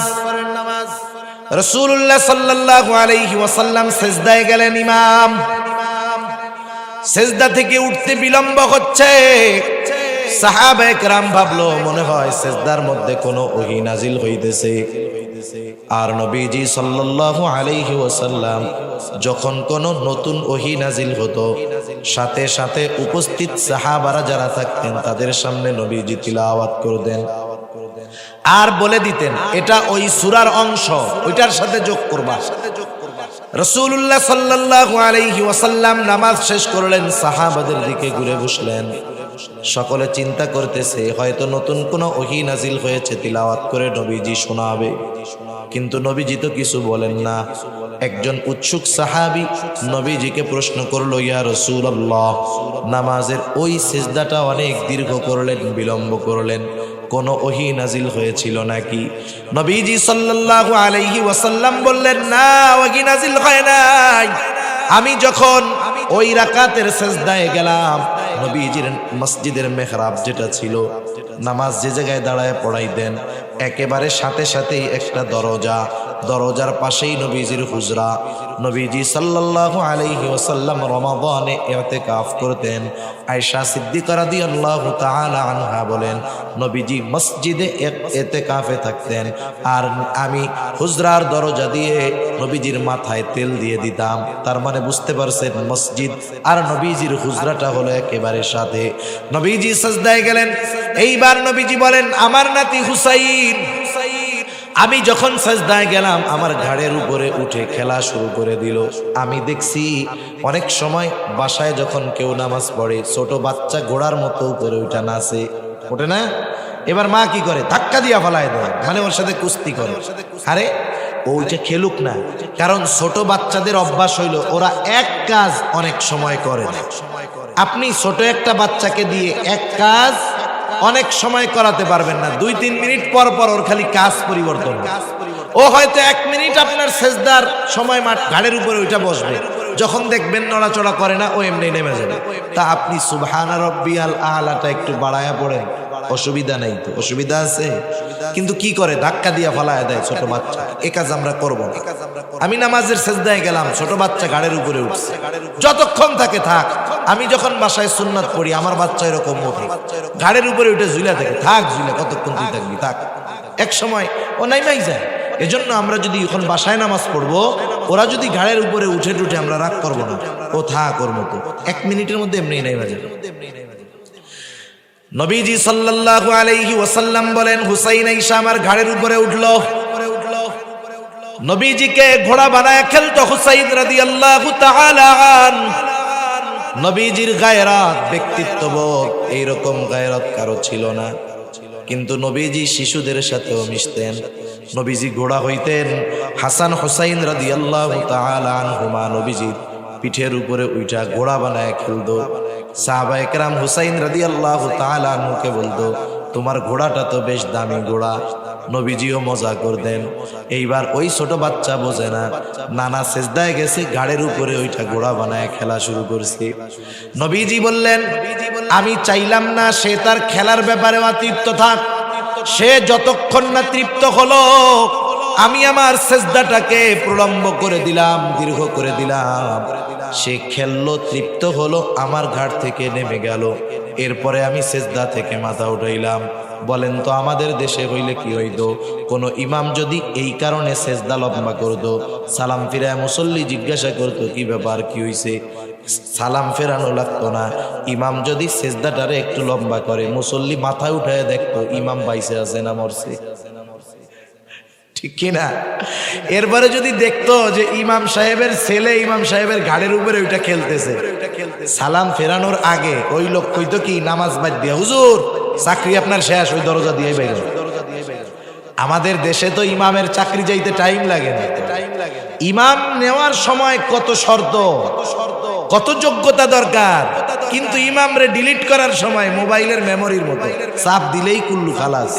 রাসূলুল্লাহ সাল্লাল্লাহু আলাইহি ওয়াসাল্লাম সিজদায় গেলেন। ইমাম সিজদা থেকে উঠতে বিলম্ব হচ্ছে। সাহাবায়ে কেরাম ভাবলো মনে হয় সিজদার মধ্যে কোনো ওহী নাজিল হইতেছে। আর নবীজি সাল্লাল্লাহু আলাইহি ওয়াসাল্লাম যখন কোনো নতুন ওহী নাজিল হতো, সাথে সাথে উপস্থিত সাহাবারা যারা থাকতেন তাদের সামনে নবীজি তিলাওয়াত করতেন আর বলে দিতেন এটা ওই সূরার অংশ, ওইটার সাথে যোগ করবা। রাসূলুল্লাহ সাল্লাল্লাহু আলাইহি ওয়াসাল্লাম নামাজ শেষ করলেন, সাহাবাদের দিকে ঘুরে বসলেন। সকলে চিন্তা করতেছে হয়তো নতুন কোনো ওহী নাজিল হয়েছে, তিলাওয়াত করে নবীজি শোনাবে। কিন্তু নবীজি তো কিছু বলেন না। একজন উৎসুক সাহাবী নবীজিকে প্রশ্ন করলো, ইয়া রাসূলুল্লাহ, নামাজের ওই সিজদাটা অনেক দীর্ঘ করলেন, বিলম্ব করলেন, কোনো ওহী নাজিল হয়েছিল নাকি? নবীজি সাল্লাল্লাহু আলাইহি ওয়াসাল্লাম বললেন, না, ওহী নাজিল হয় নাই। আমি যখন ওই রাকাতের সিজদায় গেলাম, নবীজির মসজিদের মেহরাব যেটা ছিল, নামাজ যে জায়গায় দাঁড়ায় পড়াইতেন, একেবারে সাথে সাথেই একটা দরজা, দরজার পাশেই নবীজির হুজরা। নবীজি সাল্লাল্লাহু আলাইহি ওয়াসাল্লাম রমাদানে ইতিকাফ করতেন। আয়েশা সিদ্দিকা রাদিয়াল্লাহু তাআলা আনহা বলেন, নবীজি মসজিদে ইতিকাফে থাকতেন আর আমি হুজরার দরজা দিয়ে নবীজির মাথায় তেল দিয়ে দিতাম। তার মানে বুঝতে পারছেন, মসজিদ আর নবীজির হুজরাটা হলো একেবারে সাথে। নবীজি সিজদায় গেলেন। এইবার নবীজি বলেন, আমার নাতি হুসাইন, আমি যখন সিজদায় গেলাম আমার ঘাড়ের উপরে উঠে খেলা শুরু করে দিল। আমি দেখছি অনেক সময় বাসায় যখন কেউ নামাজ পড়ে, ছোট বাচ্চা ঘোড়ার মতো উপরে উঠে নাচে, ওঠে না? এবার মা কি করে, ধাক্কা দিয়া ফেলায় দেয়, মানে ওর সাথে কুস্তি করে। আরে ওইটা খেলুক না, কারণ ছোট বাচ্চাদের অভ্যাস হইল ওরা এক কাজ অনেক সময় করে না। আপনি ছোট একটা বাচ্চাকে দিয়ে এক কাজ অনেক সময় করাতে পারবেন না, 2-3 মিনিট পর পর ওর খালি কাজ পরিবর্তন। ও হয়তো 1 মিনিট আপনার সেজদার সময় ঘাড়ের উপরে ওইটা বসবে, যখন দেখবেন নড়াচড়া করে না ও এমনি নেমে যাবে। তা আপনি সুবহানা রাব্বিয়াল আলাটা একটু বাড়ায়া পড়েন, অসুবিধা নাই তো? অসুবিধা আছে, কিন্তু কি করে ধাক্কা দিয়া ফালায় দেয় ছোট বাচ্চা। এ কাজ আমরা করব না। আমি নামাজের সেজদায় গেলাম, ছোট বাচ্চা ঘাড়ের উপরে উঠছে, যতক্ষণ থাকে থাক। আমি যখন বাসায় সুন্নাত পড়ি আমার বাচ্চা এরকম ওঠে, ঘাড়ের উপরে উঠে ঝুলা থাকে, থাক ঝুলা, কতক্ষণ তুই থাকবি থাক। এক সময় ও নাইমাই যায়। এজন্য আমরা যদি এখন বাসায় নামাজ পড়বো, ওরা যদি ঘাড়ের উপরে উঠে টুঠে আমরা রাগ করবো না, ও থাক ওর মতো, 1 মিনিটের মধ্যে এমনি নাইমা যাবে। নবীজি সাল্লাল্লাহু আলাইহি ওয়াসাল্লাম বলেন, হুসাইন আইসা আমার ঘাড়ের উপরে উঠলো। নবীজিকে ঘোড়া বানায় খেলতো হুসাইন রাদিয়াল্লাহু তাআলা আন। নবীজির গায়রাত, ব্যক্তিত্ববোধ, এইরকম গায়রাত কারো ছিল না। কিন্তু নবীজি শিশুদের সাথেও মিশতেন। নবীজি ঘোড়া হইতেন। হাসান হুসাইন রাদিয়াল্লাহু তাআলা আনহুমা নবীজির পিঠের উপরে উইঠা ঘোড়া বানায় খেলতো। সাহাবায়ে কেরাম হুসাইন রাদিয়াল্লাহু তাআলা আনহুকে বলতো, তোমার ঘোড়াটা তো বেশ দামি ঘোড়া। নবীজিও মজা করতেন। এইবার ওই ছোট বাচ্চা বোঝে না, নানা সেজদায় গেছে, ঘাড়ের উপরে ওইটা ঘোড়া বানায় খেলা শুরু করছে। নবীজি বললেন, আমি চাইলাম না সে তার খেলার ব্যাপারে তৃপ্ত থাক। সে যতক্ষণ না তৃপ্ত হলো, আমি আমার সেজদাটাকে প্রলম্ব করে দিলাম, দীর্ঘ করে দিলাম। সে খেললো, তৃপ্ত হলো, আমার ঘাট থেকে নেমে গেল। এরপরে আমি সেজদা থেকে মাথা উঠাইলাম। বলেন তো আমাদের দেশে হইলে কি হইতো? কোন ইমাম যদি এই কারণে সেজদা লম্বা করতো, সালাম ফিরায় মুসল্লি জিজ্ঞাসা করতো কি ব্যাপার, কি হইছে? সালাম ফেরানো লাগতো না। ইমাম যদি সেজদাটারে একটু লম্বা করে, মুসল্লি মাথায় উঠায় দেখতো ইমাম বাইসে আছে না মরছে, ঠিক কিনা? এরপরে যদি দেখতো যে ইমাম সাহেবের ছেলে ইমাম সাহেবের ঘাড়ের উপরে ওইটা খেলতেছে, সালাম ফেরানোর আগে ওই লোক কইতো কি, নামাজ বাদ দিয়া, হুজুর চাকরি আপনার শেষ, ওই দরজা দিয়ে বের। আমাদের দেশে তো ইমামের চাকরি যাইতে টাইম লাগে না। ইমাম নেওয়ার সময় কত শর্ত, কত যোগ্যতা দরকার, কিন্তু ইমামরে ডিলিট করার সময় মোবাইলের মেমোরির মতো চাপ দিলেই কুল্লু খালাস।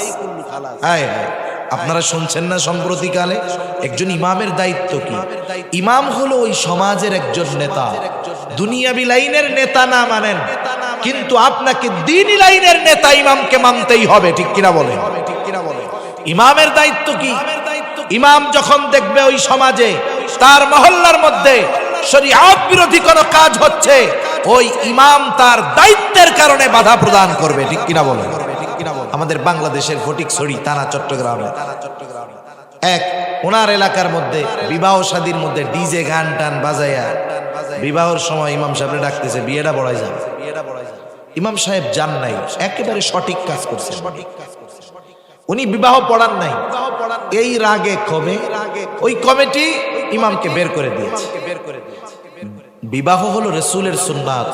হায় হায়, আপনারা শুনছেন না সম্প্রতিকালে একজন ইমামের দায়িত্ব কি? ইমাম হলো ওই সমাজের একজন নেতা। দুনিয়াবি লাইনের নেতা না মানেন, কিন্তু আপনাকে দ্বীনি লাইনের নেতা ইমামকে মানতেই হবে, ঠিক কিনা বলেন? ইমামের দায়িত্ব কি? ইমাম যখন দেখবে ওই সমাজে তার মহল্লার মধ্যে শরীয়ত বিরোধী কোন কাজ হচ্ছে, ওই ইমাম তার দায়িত্বের কারণে বাধা প্রদান করবে, ঠিক কিনা বলেন? আমাদের বাংলাদেশের ফটিকছড়ি থানা চট্টগ্রামে এক ওনার এলাকার মধ্যে বিবাহ শাদীর মধ্যে ডিজে গান টান বাজাইয়া বিবাহর সময় ইমাম সাহেব ডাকতেছে, বিয়েটা বড়াই যান। ইমাম সাহেব যান নাই, একেবারে সঠিক কাজ করছেন। উনি বিবাহ পড়ান নাই। এই রাগে ক্ষোভে ওই কমিটি ইমামকে বের করে দিয়েছে। বিবাহ হলো রাসূলের সুন্নাত।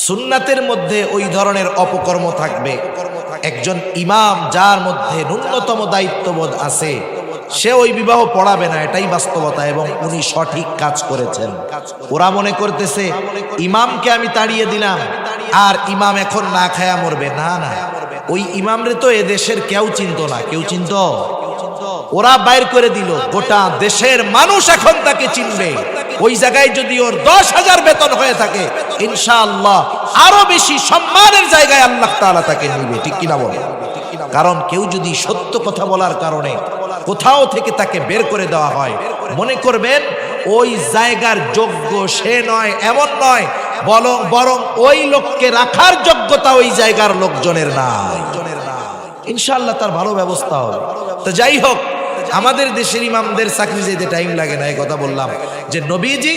সুন্নাতের মধ্যে ওই ধরনের অপকর্ম থাকবে। একজন ইমাম যার মধ্যে ন্যূনতম দায়িত্ববোধ আছে, সে ওই বিবাহ পড়াবে না, এটাই বাস্তবতা। এবং উনি সঠিক কাজ করেছেন। ওরা মনে করতেছে ইমামকে আমি তাড়িয়ে দিলাম আর ইমাম এখন না খায়া মরবে। না না, ওই ইমামরে তো এদেশের কেউ চিনতো না। কেউ চিনত? ওরা বাইর করে দিল। গোটা দেশের মানুষ এখন তাকে চিনবে। ওই জায়গায় যদি ওর 10,000 বেতন হয়ে থাকে, ইনশাআল্লাহ আরো বেশি সম্মানের জায়গায় আল্লাহ তাআলা তাকে নিবে, ঠিক কিনা বলে? কারণ কেউ যদি সত্য কথা বলার কারণে কোথাও থেকে তাকে বের করে দেওয়া হয়, মনে করবেন ওই জায়গার যোগ্য সে নয়, এমন নয়, বরং ওই লোককে রাখার যোগ্যতা ওই জায়গার লোকজনের নাই। ইনশাআল্লাহ তার ভালো ব্যবস্থা হবে। তো যাই হোক, আমাদের দেশের ইমামদের চাকরি যেতে টাইম লাগে না। এই কথা বললাম যে নবীজি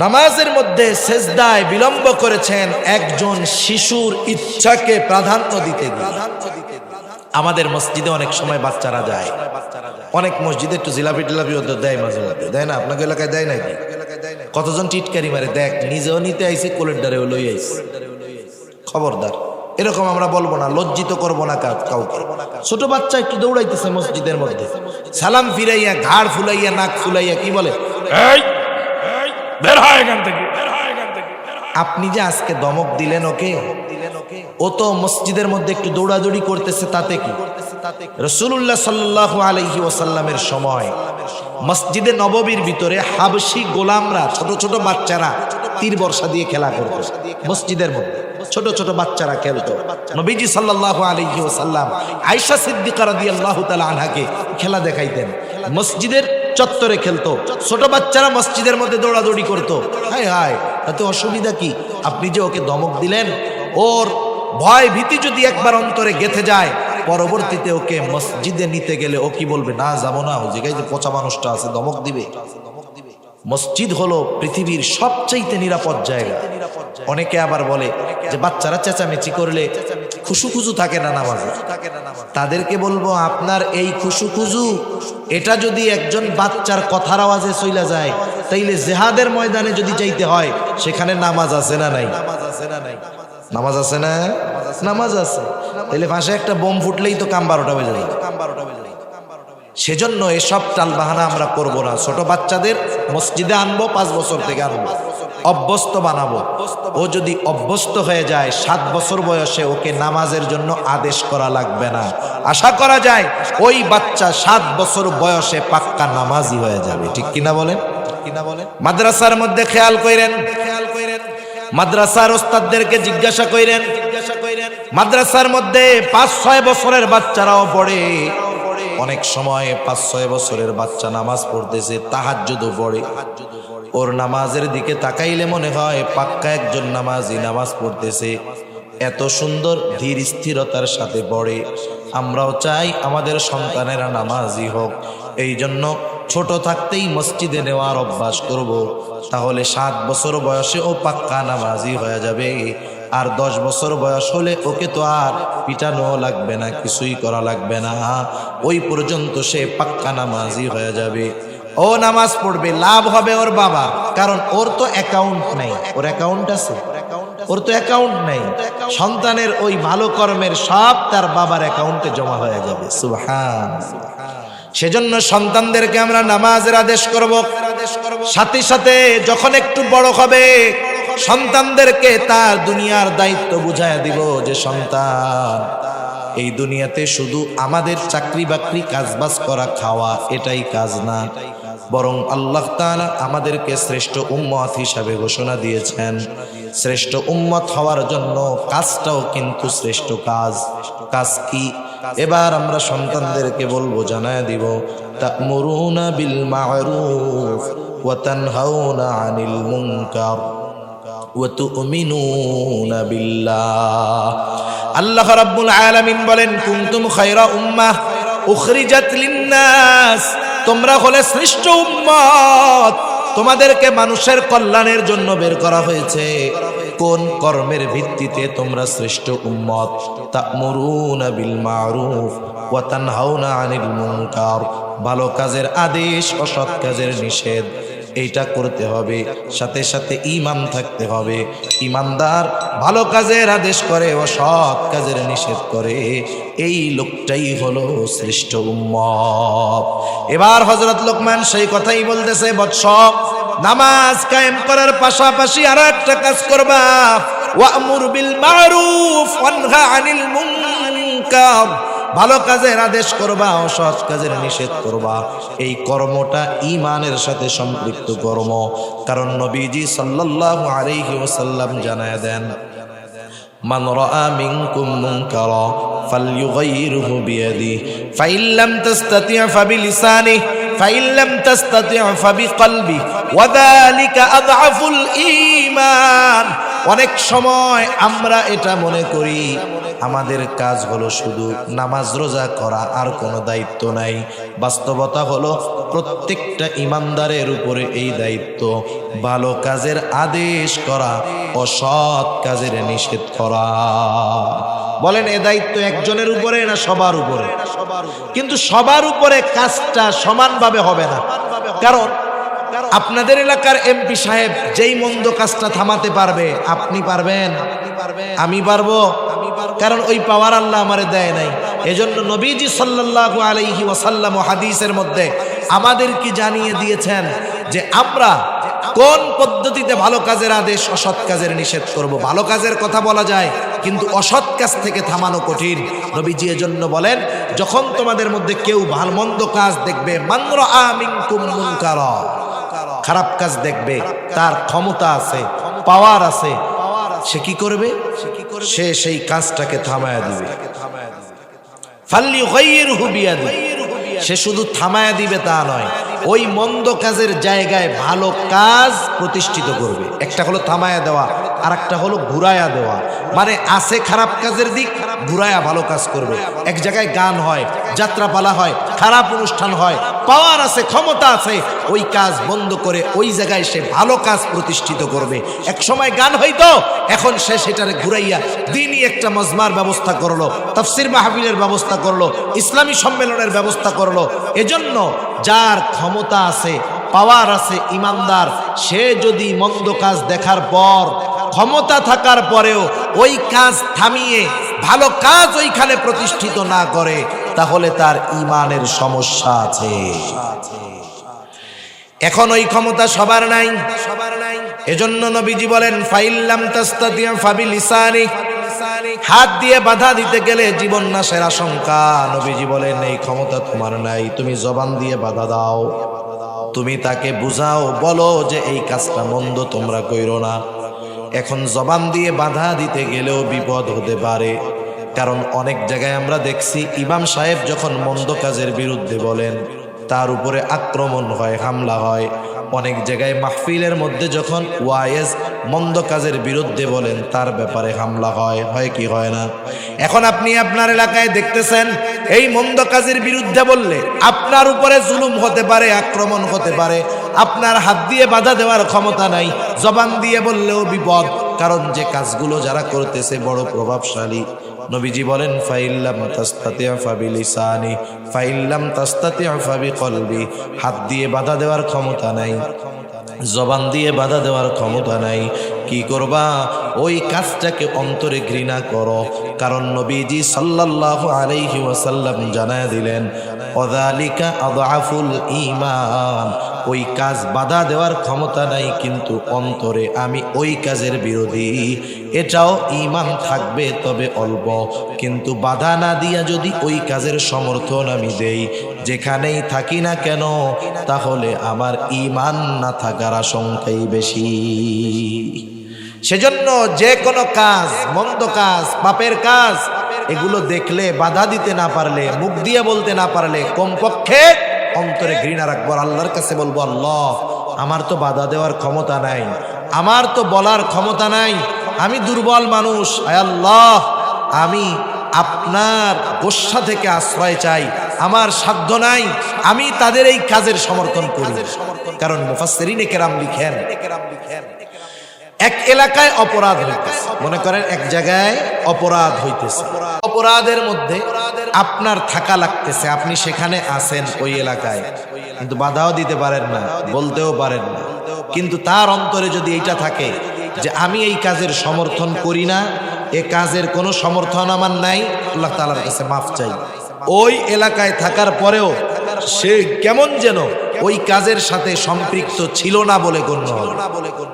নামাজের মধ্যে সেজদায় বিলম্ব করেছেন একজন শিশুর ইচ্ছাকে প্রাধান্য দিতে গিয়ে। আমাদের মসজিদে অনেক সময় বাচ্চারা যায়, অনেক মসজিদে একটু জিলাপি টিলাপি দেয়, মাঝে মধ্যে দেয় না? আপনাকে এলাকায় দেয় নাকি? কতজন টিটকারি মারে, দেখ নিজেও নিতে আইসে, কোলের দ্বারেও লই আইসে। খবরদার, এরকম আমরা বলবো না, লজ্জিত করবো না কাউকে। ছোট বাচ্চা একটু দৌড়াইতেছে মসজিদের মধ্যে, সালাম ফিরাইয়া, ঘাড় ফুলাইয়া, নাক ফুলাইয়া কি বলে, বের হয় এখান থেকে। আপনি যে আজকে দমক দিলেন ওকে, ও তো মসজিদের মধ্যে একটু দৌড়াদৌড়ি করতেছে, তাতে কি? রাসূলুল্লাহ সাল্লাল্লাহু আলাইহি ওয়াসাল্লামের সময় মসজিদে নববীর ভিতরে হাবশী গোলামরা, ছোট ছোট বাচ্চারা তীর বর্ষা দিয়ে খেলা করত। মসজিদের মধ্যে ছোট ছোট বাচ্চারা খেলতো। নবীজি সাল্লাল্লাহু আলাইহি ওয়াসাল্লাম আয়েশা সিদ্দিকা রাদিয়াল্লাহু তাআলা আনহাকে খেলা দেখাইতেন। মসজিদের চত্বরে খেলতো, ছোট বাচ্চারা মসজিদের মধ্যে দৌড়াদৌড়ি করতো। হায় হায়, তাতে অসুবিধা কি? আপনি যে ওকে ধমক দিলেন, ওর ভয় ভীতি যদি একবার অন্তরে গেঁথে যায়, পরবর্তীতে ওকে মসজিদে নিতে গেলে ও কি বলবে? না, যাবো না, ওই জায়গায় যে পচা মানুষটা আছে, ধমক দিবে। মসজিদ হলো পৃথিবীর সবচাইতে নিরাপদ জায়গা। অনেকে আবার বলে যে বাচ্চারা চেঁচামেচি করলে খুশুখুজু থাকে না নামাজে। তাদেরকে বলবো, আপনার এই খুশুখুজু এটা যদি একজন বাচ্চার কথার আওয়াজে চইলা যায়, তাইলে জিহাদের ময়দানে যদি যাইতে হয়, সেখানে নামাজ আছে না নাই? নামাজ আছে না? নামাজ আছে। তাইলে পাশে একটা বোম ফুটলেই তো কাম 12টা বেজে যায়। সেজন্য এসব টালবাহানা আমরা করব না। ছোট বাচ্চাদের মসজিদে আনবো, 5 বছর থেকে আনবো, অভ্যস্ত বানাবো। ও যদি অভ্যস্ত হয়ে যায়, 7 বছর বয়সে ওকে নামাজের জন্য আদেশ করা লাগবে না। আশা করা যায় ওই বাচ্চা 7 বছর বয়সে পাক্কা নামাজি হয়ে যাবে। ঠিক কিনা বলেন? মাদ্রাসার মধ্যে খেয়াল কইরেন, মাদ্রাসার ওস্তাদদেরকে জিজ্ঞাসা কইরেন, মাদ্রাসার মধ্যে 5-6 বছরের বাচ্চারাও পড়ে। অনেক সময় 5-6 বছরের বাচ্চা নামাজ পড়তেছে, তাহাজ্জুদও পড়ে। ওর নামাজের দিকে তাকাইলে মনে হয় পাক্কা একজন নামাজি নামাজ পড়তেছে। এত সুন্দর ধীর স্থিরতার সাথে পড়ে। আমরাও চাই আমাদের সন্তানেরা নামাজি হোক। এই জন্য ছোট থাকতেই মসজিদে নেওয়ার অভ্যাস করব। তাহলে 7 বছর বয়সে ও পাক্কা নামাজি হয়ে যাবে। আর 10 বছর বয়স হলে ওকে তো আর পিটানো লাগবে না, কিছুই করা লাগবে না। ওই পর্যন্ত সে পাক্কা নামাজি হয়ে যাবে। ও নামাজ পড়বে, লাভ হবে ওর বাবা, কারণ ওর তো অ্যাকাউন্ট নেই। ওর অ্যাকাউন্ট আছে? ওর তো অ্যাকাউন্ট নেই। সন্তানের ওই ভালো কর্মের সব তার বাবার অ্যাকাউন্টে জমা হয়ে যাবে। সুবহানাল্লাহ। সেজন্য সন্তানদেরকে আমরা নামাজের আদেশ করব। সাথে সাথে যখন একটু বড় হবে, সন্তানদেরকে তার দুনিয়ার দায়িত্ব বুঝায় দিব যে সন্তান, এই দুনিয়াতে শুধু আমাদের চাকরি বাকরি কাজবাজ করা খাওয়া এটাই কাজ না, বরং আল্লাহ তাআলা আমাদেরকে শ্রেষ্ঠ উম্মত হিসাবে ঘোষণা দিয়েছেন। শ্রেষ্ঠ উম্মত হওয়ার জন্য কাজটাও কিন্তু শ্রেষ্ঠ কাজ। কাজ কি? এবার আমরা সন্তানদেরকে বলবো, জানায় দিব, তা'মুরুনা বিল মা'রুফ ওয়া তানহাউনা আনিল মুনকার ওয়া তু'মিনুনা বিল্লাহ। আল্লাহ রাব্বুল আলামিন বলেন, কুনতুম খায়রা উম্মাহ উখরিজাত লিন-নাস, তোমরা হলে শ্রেষ্ঠ উম্মত, তোমাদেরকে মানুষের কল্যাণের জন্য বের করা হয়েছে। কোন কর্মের ভিত্তিতে তোমরা শ্রেষ্ঠ উম্মত? তা'মুরুনা বিল মা'রুফ ওয়া তানহাউনা আনিল মুনকার, ভালো কাজের আদেশ, অসৎ কাজের নিষেধ, এইটা করতে হবে। সাথে সাথে ঈমান থাকতে হবে। ঈমানদার ভালো কাজের আদেশ করে, অসৎ কাজের নিষেধ করে, এই লোকটাই হলো শ্রেষ্ঠ উম্মত। এবার হযরত লোকমান সেই কথাই বলতেছে, বৎস, নামাজ কায়েম করার পাশাপাশি আরো একটা কাজ করবা, ওয়া'মুর বিল মা'রুফ ওয়ানহা আনিল মুনকার, ভালো কাজের আদেশ করবা, অসৎ কাজের নিষেধ করবা। এই কর্মটা ঈমানের সাথে সম্পৃক্ত কর্ম। কারণ নবীজি সাল্লাল্লাহু আলাইহি ওয়াসাল্লাম জানায় দেন, মান রাআ মিনকুম মুনকারা ফালইউগাইরহু বিয়াদিহি ফাইন লাম তাস্তাতি' ফাবিলিসানিহি ফাইন লাম তাস্তাতি' ফাবিকলবিহি ওয়া যালিকা আযআফুল ঈমান। অনেক সময় আমরা এটা মনে করি আমাদের কাজ হলো শুধু নামাজ রোজা করা, আর কোনো দায়িত্ব নাই। বাস্তবতা হলো প্রত্যেকটা ইমানদারের উপরে এই দায়িত্ব, ভালো কাজের আদেশ করা, অসৎ কাজের নিষেধ করা। বলেন, এ দায়িত্ব একজনের উপরে না সবার উপরে? কিন্তু সবার উপরে কাজটা সমানভাবে হবে না। কারণ আপনাদের এলাকার এমপি সাহেব যেই মন্দ কাজটা থামাতে পারবে, আপনি পারবেন? আমি পারবো? কারণ ওই পাওয়ার আল্লাহ আমারে দেয় নাই। এজন্য নবীজি সাল্লাল্লাহু আলাইহি ওয়াসাল্লাম হাদিসের মধ্যে আমাদেরকে জানিয়ে দিয়েছেন যে আমরা কোন পদ্ধতিতে ভালো কাজের আদেশ, অসৎ কাজের নিষেধ করব। ভালো কাজের কথা বলা যায়, কিন্তু অসৎ কাজ থেকে থামানো কঠিন। নবীজি এজন্য বলেন, যখন তোমাদের মধ্যে কেউ ভালো মন্দ কাজ দেখবে, মান রাআ মিনকুম মুনকারা, খারাপ কাজ দেখবে, তার ক্ষমতা আছে, পাওয়ার আছে, সে কি করবে? সে সেই কাজটাকে থামায়া দিবে। ফালইয়ুগাইয়িরহু বিয়াদিহি, সে শুধু থামায়া দিবে তা নয়, ওই মন্দ কাজের জায়গায় ভালো কাজ প্রতিষ্ঠিত করবে। একটা হলো থামায়া দেওয়া, আর একটা হলো ঘুরায়া দেওয়া। মানে আছে খারাপ কাজের দিক, ঘুরায়া ভালো কাজ করবে। এক জায়গায় গান হয়, যাত্রাপালা হয়, খারাপ অনুষ্ঠান হয়, পাওয়ার আছে, ক্ষমতা আছে, ওই কাজ বন্ধ করে ওই জায়গায় সে ভালো কাজ প্রতিষ্ঠিত করবে। এক সময় গান হইতো, এখন সে সেটারে ঘুরাইয়া দিনই একটা মজমার ব্যবস্থা করলো, তাফসির মাহফিলের ব্যবস্থা করলো, ইসলামী সম্মেলনের ব্যবস্থা করলো। এজন্য যার ক্ষমতা আছে, পাওয়ার আছে, ইমানদার, সে যদি মন্দ কাজ দেখার পর, ক্ষমতা থাকার পরেও ওই কাজ থামিয়ে ভালো কাজ ওইখানে প্রতিষ্ঠিত না করে, তাহলে তার ঈমানের সমস্যা আছে। এখন ওই ক্ষমতা সবার নাই। এজন্য নবীজি বলেন, ফাইল্লাম তাস্তাতি ফাবিলিসানি, হাত দিয়ে বাধা দিতে গেলে জীবন নাশের আশঙ্কা। নবীজি বলেন, এই ক্ষমতা তোমার নাই, তুমি জবান দিয়ে বাধা দাও, তুমি তাকে বুঝাও, বলো যে এই কাজটা মন্দ, তোমরা কইরো না। এখন জবান দিয়ে বাধা দিতে গেলেও বিপদ হতে পারে, কারণ অনেক জায়গায় আমরা দেখছি ইমাম সাহেব যখন মন্দ কাজের বিরুদ্ধে বলেন, তার উপরে আক্রমণ হয়, হামলা হয়। অনেক জায়গায় মাহফিলের মধ্যে যখন ওয়াইজ মন্দ কাজের বিরুদ্ধে বলেন, তার ব্যাপারে হামলা হয়, হয় কি হয় না? এখন আপনি আপনার এলাকায় দেখতেছেন, এই মন্দ কাজের বিরুদ্ধে বললে আপনার উপরে জুলুম হতে পারে, আক্রমণ হতে পারে। আপনার হাত দিয়ে বাধা দেওয়ার ক্ষমতা নাই, জবান দিয়ে বললেও বিপদ, কারণ যে কাজগুলো যারা করতেছে বড় প্রভাবশালী। নবীজি বলেন, ফাইল্লাম তাস্তাতি ফাবিলিসানি, ফাইল্লাম তাস্তাতি ফাবিকলবি, হাত দিয়ে বাধা দেওয়ার ক্ষমতা নাই, জবান দিয়ে বাধা দেওয়ার ক্ষমতা নাই, কি করবা? ওই কাজটাকে অন্তরে ঘৃণা করো। কারণ নবীজি সাল্লাল্লাহু আলাইহি ওয়াসাল্লাম জানায় দিলেন, ওয়াযালিকা আযআফুল ঈমান, ওই কাজ বাধা দেওয়ার ক্ষমতা নাই, কিন্তু অন্তরে আমি ওই কাজের বিরোধী, এটাও ঈমান থাকবে, তবে অল্প। কিন্তু বাধা না দিয়া যদি ওই কাজের সমর্থন আমি দেই, যেখানেই থাকি না কেন, তাহলে আমার ঈমান না থাকার আশঙ্কাই বেশি। সেজন্য যে কোনো কাজ, মন্দ কাজ, পাপের কাজ, এগুলো দেখলে বাধা দিতে না পারলে, মুখ দিয়ে বলতে না পারলে, কমপক্ষে অন্তরে ঘৃণা রাখবো। আল্লাহর কাছে বলবো, আল্লাহ, আমার তো বাধা দেওয়ার ক্ষমতা নাই, আমার তো বলার ক্ষমতা নাই, আমি দুর্বল মানুষ, আয় আল্লাহ, আমি আপনার গোসা থেকে আশ্রয় চাই, আমার সাধ্য নাই, আমি তাদের এই কাজের সমর্থন করি। কারণ মুফাসসিরিনে কেরাম লিখেন, এক এলাকায় অপরাধ হইতেছে, মনে করেন এক জায়গায় অপরাধ হইতেছে, অপরাধের মধ্যে আপনার থাকা লাগতেছে, আপনি সেখানে আছেন ওই এলাকায়, কিন্তু বাধাও দিতে পারেন না, বলতেও পারেন না, কিন্তু তার অন্তরে যদি এইটা থাকে যে আমি এই কাজের সমর্থন করি না, এ কাজের কোনো সমর্থন আমার নাই, আল্লাহ তাআলার কাছে মাফ চাই। ওই এলাকায় থাকার পরেও সে কেমন যেন ওই কাজের সাথে সম্পৃক্ত ছিল না বলে গণ্য হবে।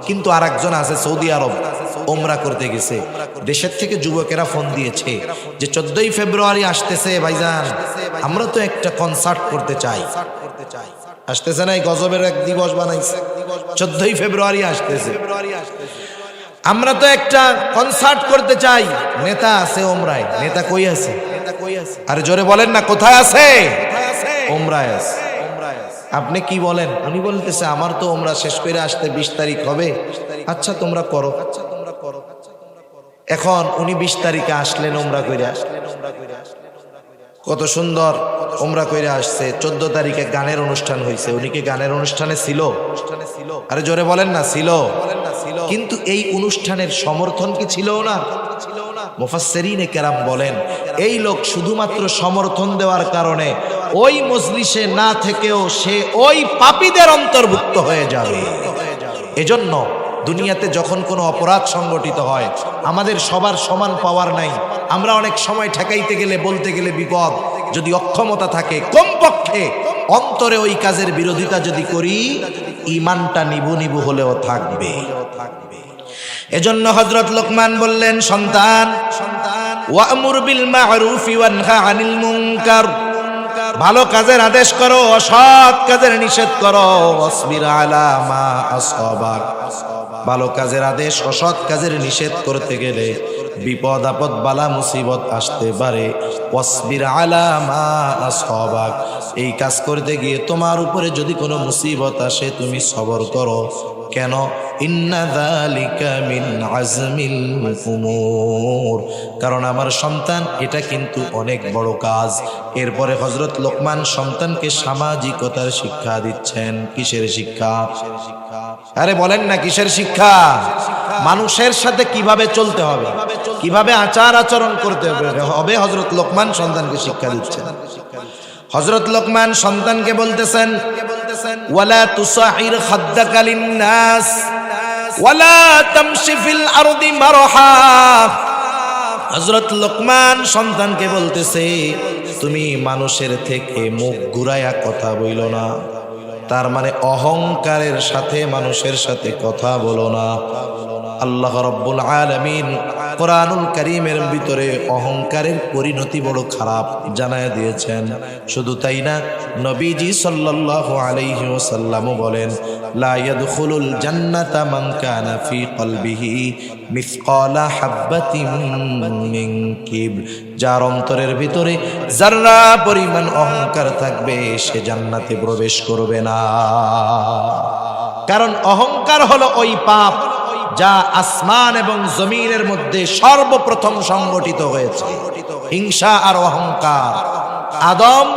কিন্তু আরেকজন আছে সৌদি আরব, ওমরা করতে গেছে, দেশের থেকে যুবকেরা ফোন দিয়েছে যে 14ই ফেব্রুয়ারি আসতেছে ভাইজান, আমরা তো একটা কনসার্ট করতে চাই। আসতেছে না, এই গজবের এক দিবস বানাইছে, 14ই ফেব্রুয়ারি আসতেছে, আমরা তো একটা কনসার্ট করতে চাই। নেতা আছে ওমরায়, নেতা কই আছে? আরে জোরে বলেন না, কোথায় আছে? ওমরায় আছে। আপনি কি বলেন? উনি বলতেছে আমার তো ওমরা শেষ করে আসতে 20 তারিখ হবে, আচ্ছা তোমরা করো। এখন উনি 20 তারিখে আসলেন, ওমরা কইরা কত সুন্দর ওমরা কইরা আসছে। 14 তারিখে গানের অনুষ্ঠান হয়েছে, উনি কি গানের অনুষ্ঠানে ছিল? আরে জোরে বলেন না, ছিল। কিন্তু এই অনুষ্ঠানের সমর্থন কি ছিল না? মুফাসসিরিনে কেরাম বলেন, এই লোক শুধুমাত্র সমর্থন দেওয়ার কারণে ওই মজলিসে না থেকেও সে ওই পাপীদের অন্তর্ভুক্ত হয়ে যাবে। এজন্য দুনিয়াতে যখন কোনো অপরাধ সংগঠিত হয় আমাদের সবার সমান পাওয়ার নাই। আমরা অনেক সময় ঠেকাইতে গেলে বলতে গেলে বিপদ, যদি অক্ষমতা থাকে কমপক্ষে অন্তরে ওই কাজের বিরোধিতা যদি করি ঈমানটা নিবু নিবু হলেও থাকবে। এজন্য হযরত লোকমান বললেন, সন্তান ওয়া'মুর বিল মা'রুফি ওয়ানহা আনিল মুনকার, ভালো কাজের আদেশ করো, অসৎ কাজের নিষেধ করো। ওয়াসবির আলা মা আসাবাক, ভালো কাজের আদেশ অসৎ কাজের নিষেধ করতে গেলে বিপদ আপদ বালা মুসিবত আসতে পারে। ওয়াসবির আলা মা আসাবাক, এই কাজ করতে গিয়ে তোমার উপরে যদি কোনো মুসিবত আসে তুমি সবর করো। কেন? ইন্না যালিকা মিন আজমিল উমুর, কারণ আমার সন্তান এটা কিন্তু অনেক বড় কাজ। এরপরে হযরত লোকমান সন্তানকে সামাজিকতার শিক্ষা দিচ্ছেন। কিসের শিক্ষা? আরে বলেন না, কিসের শিক্ষা? মানুষের সাথে কিভাবে চলতে হবে, কিভাবে আচার আচরণ করতে হবে হযরত লোকমান সন্তানকে শিক্ষা দিচ্ছেন। হযরত লোকমান সন্তানকে বলতেছেন, ওয়ালা তুসাহির খাদ্দাকা লিন্নাস ওয়ালা তামশি ফিল আরদি মারহা। হযরত লোকমান সন্তানকে বলতেছে, তুমি মানুষের থেকে মুখ ঘুরায়া কথা বইলো না, তার মানে অহংকারের সাথে মানুষের সাথে কথা বলো না। আল্লাহ রাব্বুল আলামিন কোরআনুল কারীমের ভিতরে অহংকারের পরিণতি বড় খারাপ জানায় দিয়েছেন। শুধু তাই না, নবীজি সাল্লাল্লাহু আলাইহি ওয়াসাল্লামও বলেন, লা ইয়াদখুলুল জান্নাতা মান কানা ফি কলবিহি মিসকালা হাববাতিন মিন কিবর, যার অন্তরের ভিতরে যাররা পরিমাণ অহংকার থাকবে সে জান্নাতে প্রবেশ করবে না। কারণ অহংকার হলো ওই পাপ যা আসমান এবং জমিনের মধ্যে সর্বপ্রথম সংগঠিত হয়েছে। হিংসা আর অহংকার। আদম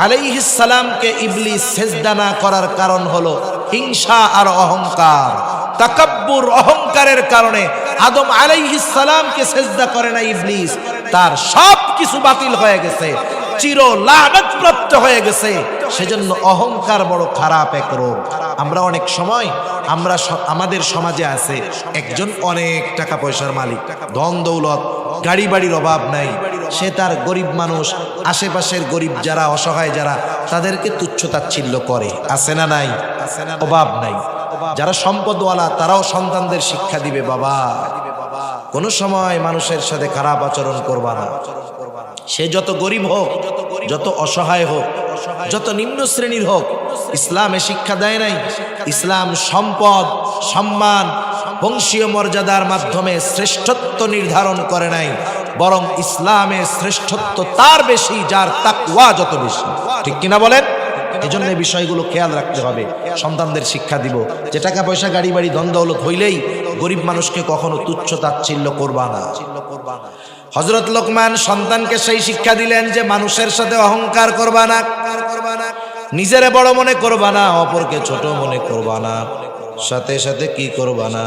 আলাইহিস সালামকে ইবলিস সিজদা না করার কারণ হলো হিংসা আর অহংকার। তাকাব্বুর, অহংকারের কারণে আদম আলাইহিস সালামকে সিজদা করে না ইবলিস, তার সব কিছু বাতিল হয়ে গেছে, চির লানত প্রাপ্ত হয়ে গেছে। সেজন্য অহংকার বড় খারাপ এক রোগ। আমরা অনেক সময় আমাদের সমাজে আছে একজন অনেক টাকা পয়সার মালিক, ধন দৌলত, গাড়ি বাড়ির অভাব নাই, সে তার গরিব মানুষ, আশেপাশের গরিব যারা অসহায় যারা তাদেরকে তুচ্ছ তাচ্ছিল্য করে। আছে না নাই? অভাব নাই। যারা সম্পদওয়ালা তারাও সন্তানদের শিক্ষা দিবে, বাবা কোনো সময় মানুষের সাথে খারাপ আচরণ করবা না। সে যত গরিব হোক, যত অসহায় হোক, যত নিম্ন শ্রেণীর হোক, ইসলামে শিক্ষা দেয় নাই। ইসলাম সম্পদ, সম্মান, বংশীয় মর্যাদার মাধ্যমে শ্রেষ্ঠত্ব নির্ধারণ করে নাই, বরং ইসলামে শ্রেষ্ঠত্ব তার বেশি যার তাকওয়া যত বেশি। ঠিক কিনা বলেন? এজন্য এই বিষয়গুলো খেয়াল রাখতে হবে। সন্তানদের শিক্ষা দিব যে টাকা পয়সা গাড়ি বাড়ি ধন দৌলত হইলেই গরিব মানুষকে কখনো তুচ্ছ তাচ্ছিল্য করবা না। হযরত লোকমান সন্তানকে সেই শিক্ষা দিলেন যে মানুষের সাথে অহংকার করবা না, নিজেরে বড় মনে করবা না, অপরকে ছোট মনে করবা না, সাথে সাথে কি করবা না,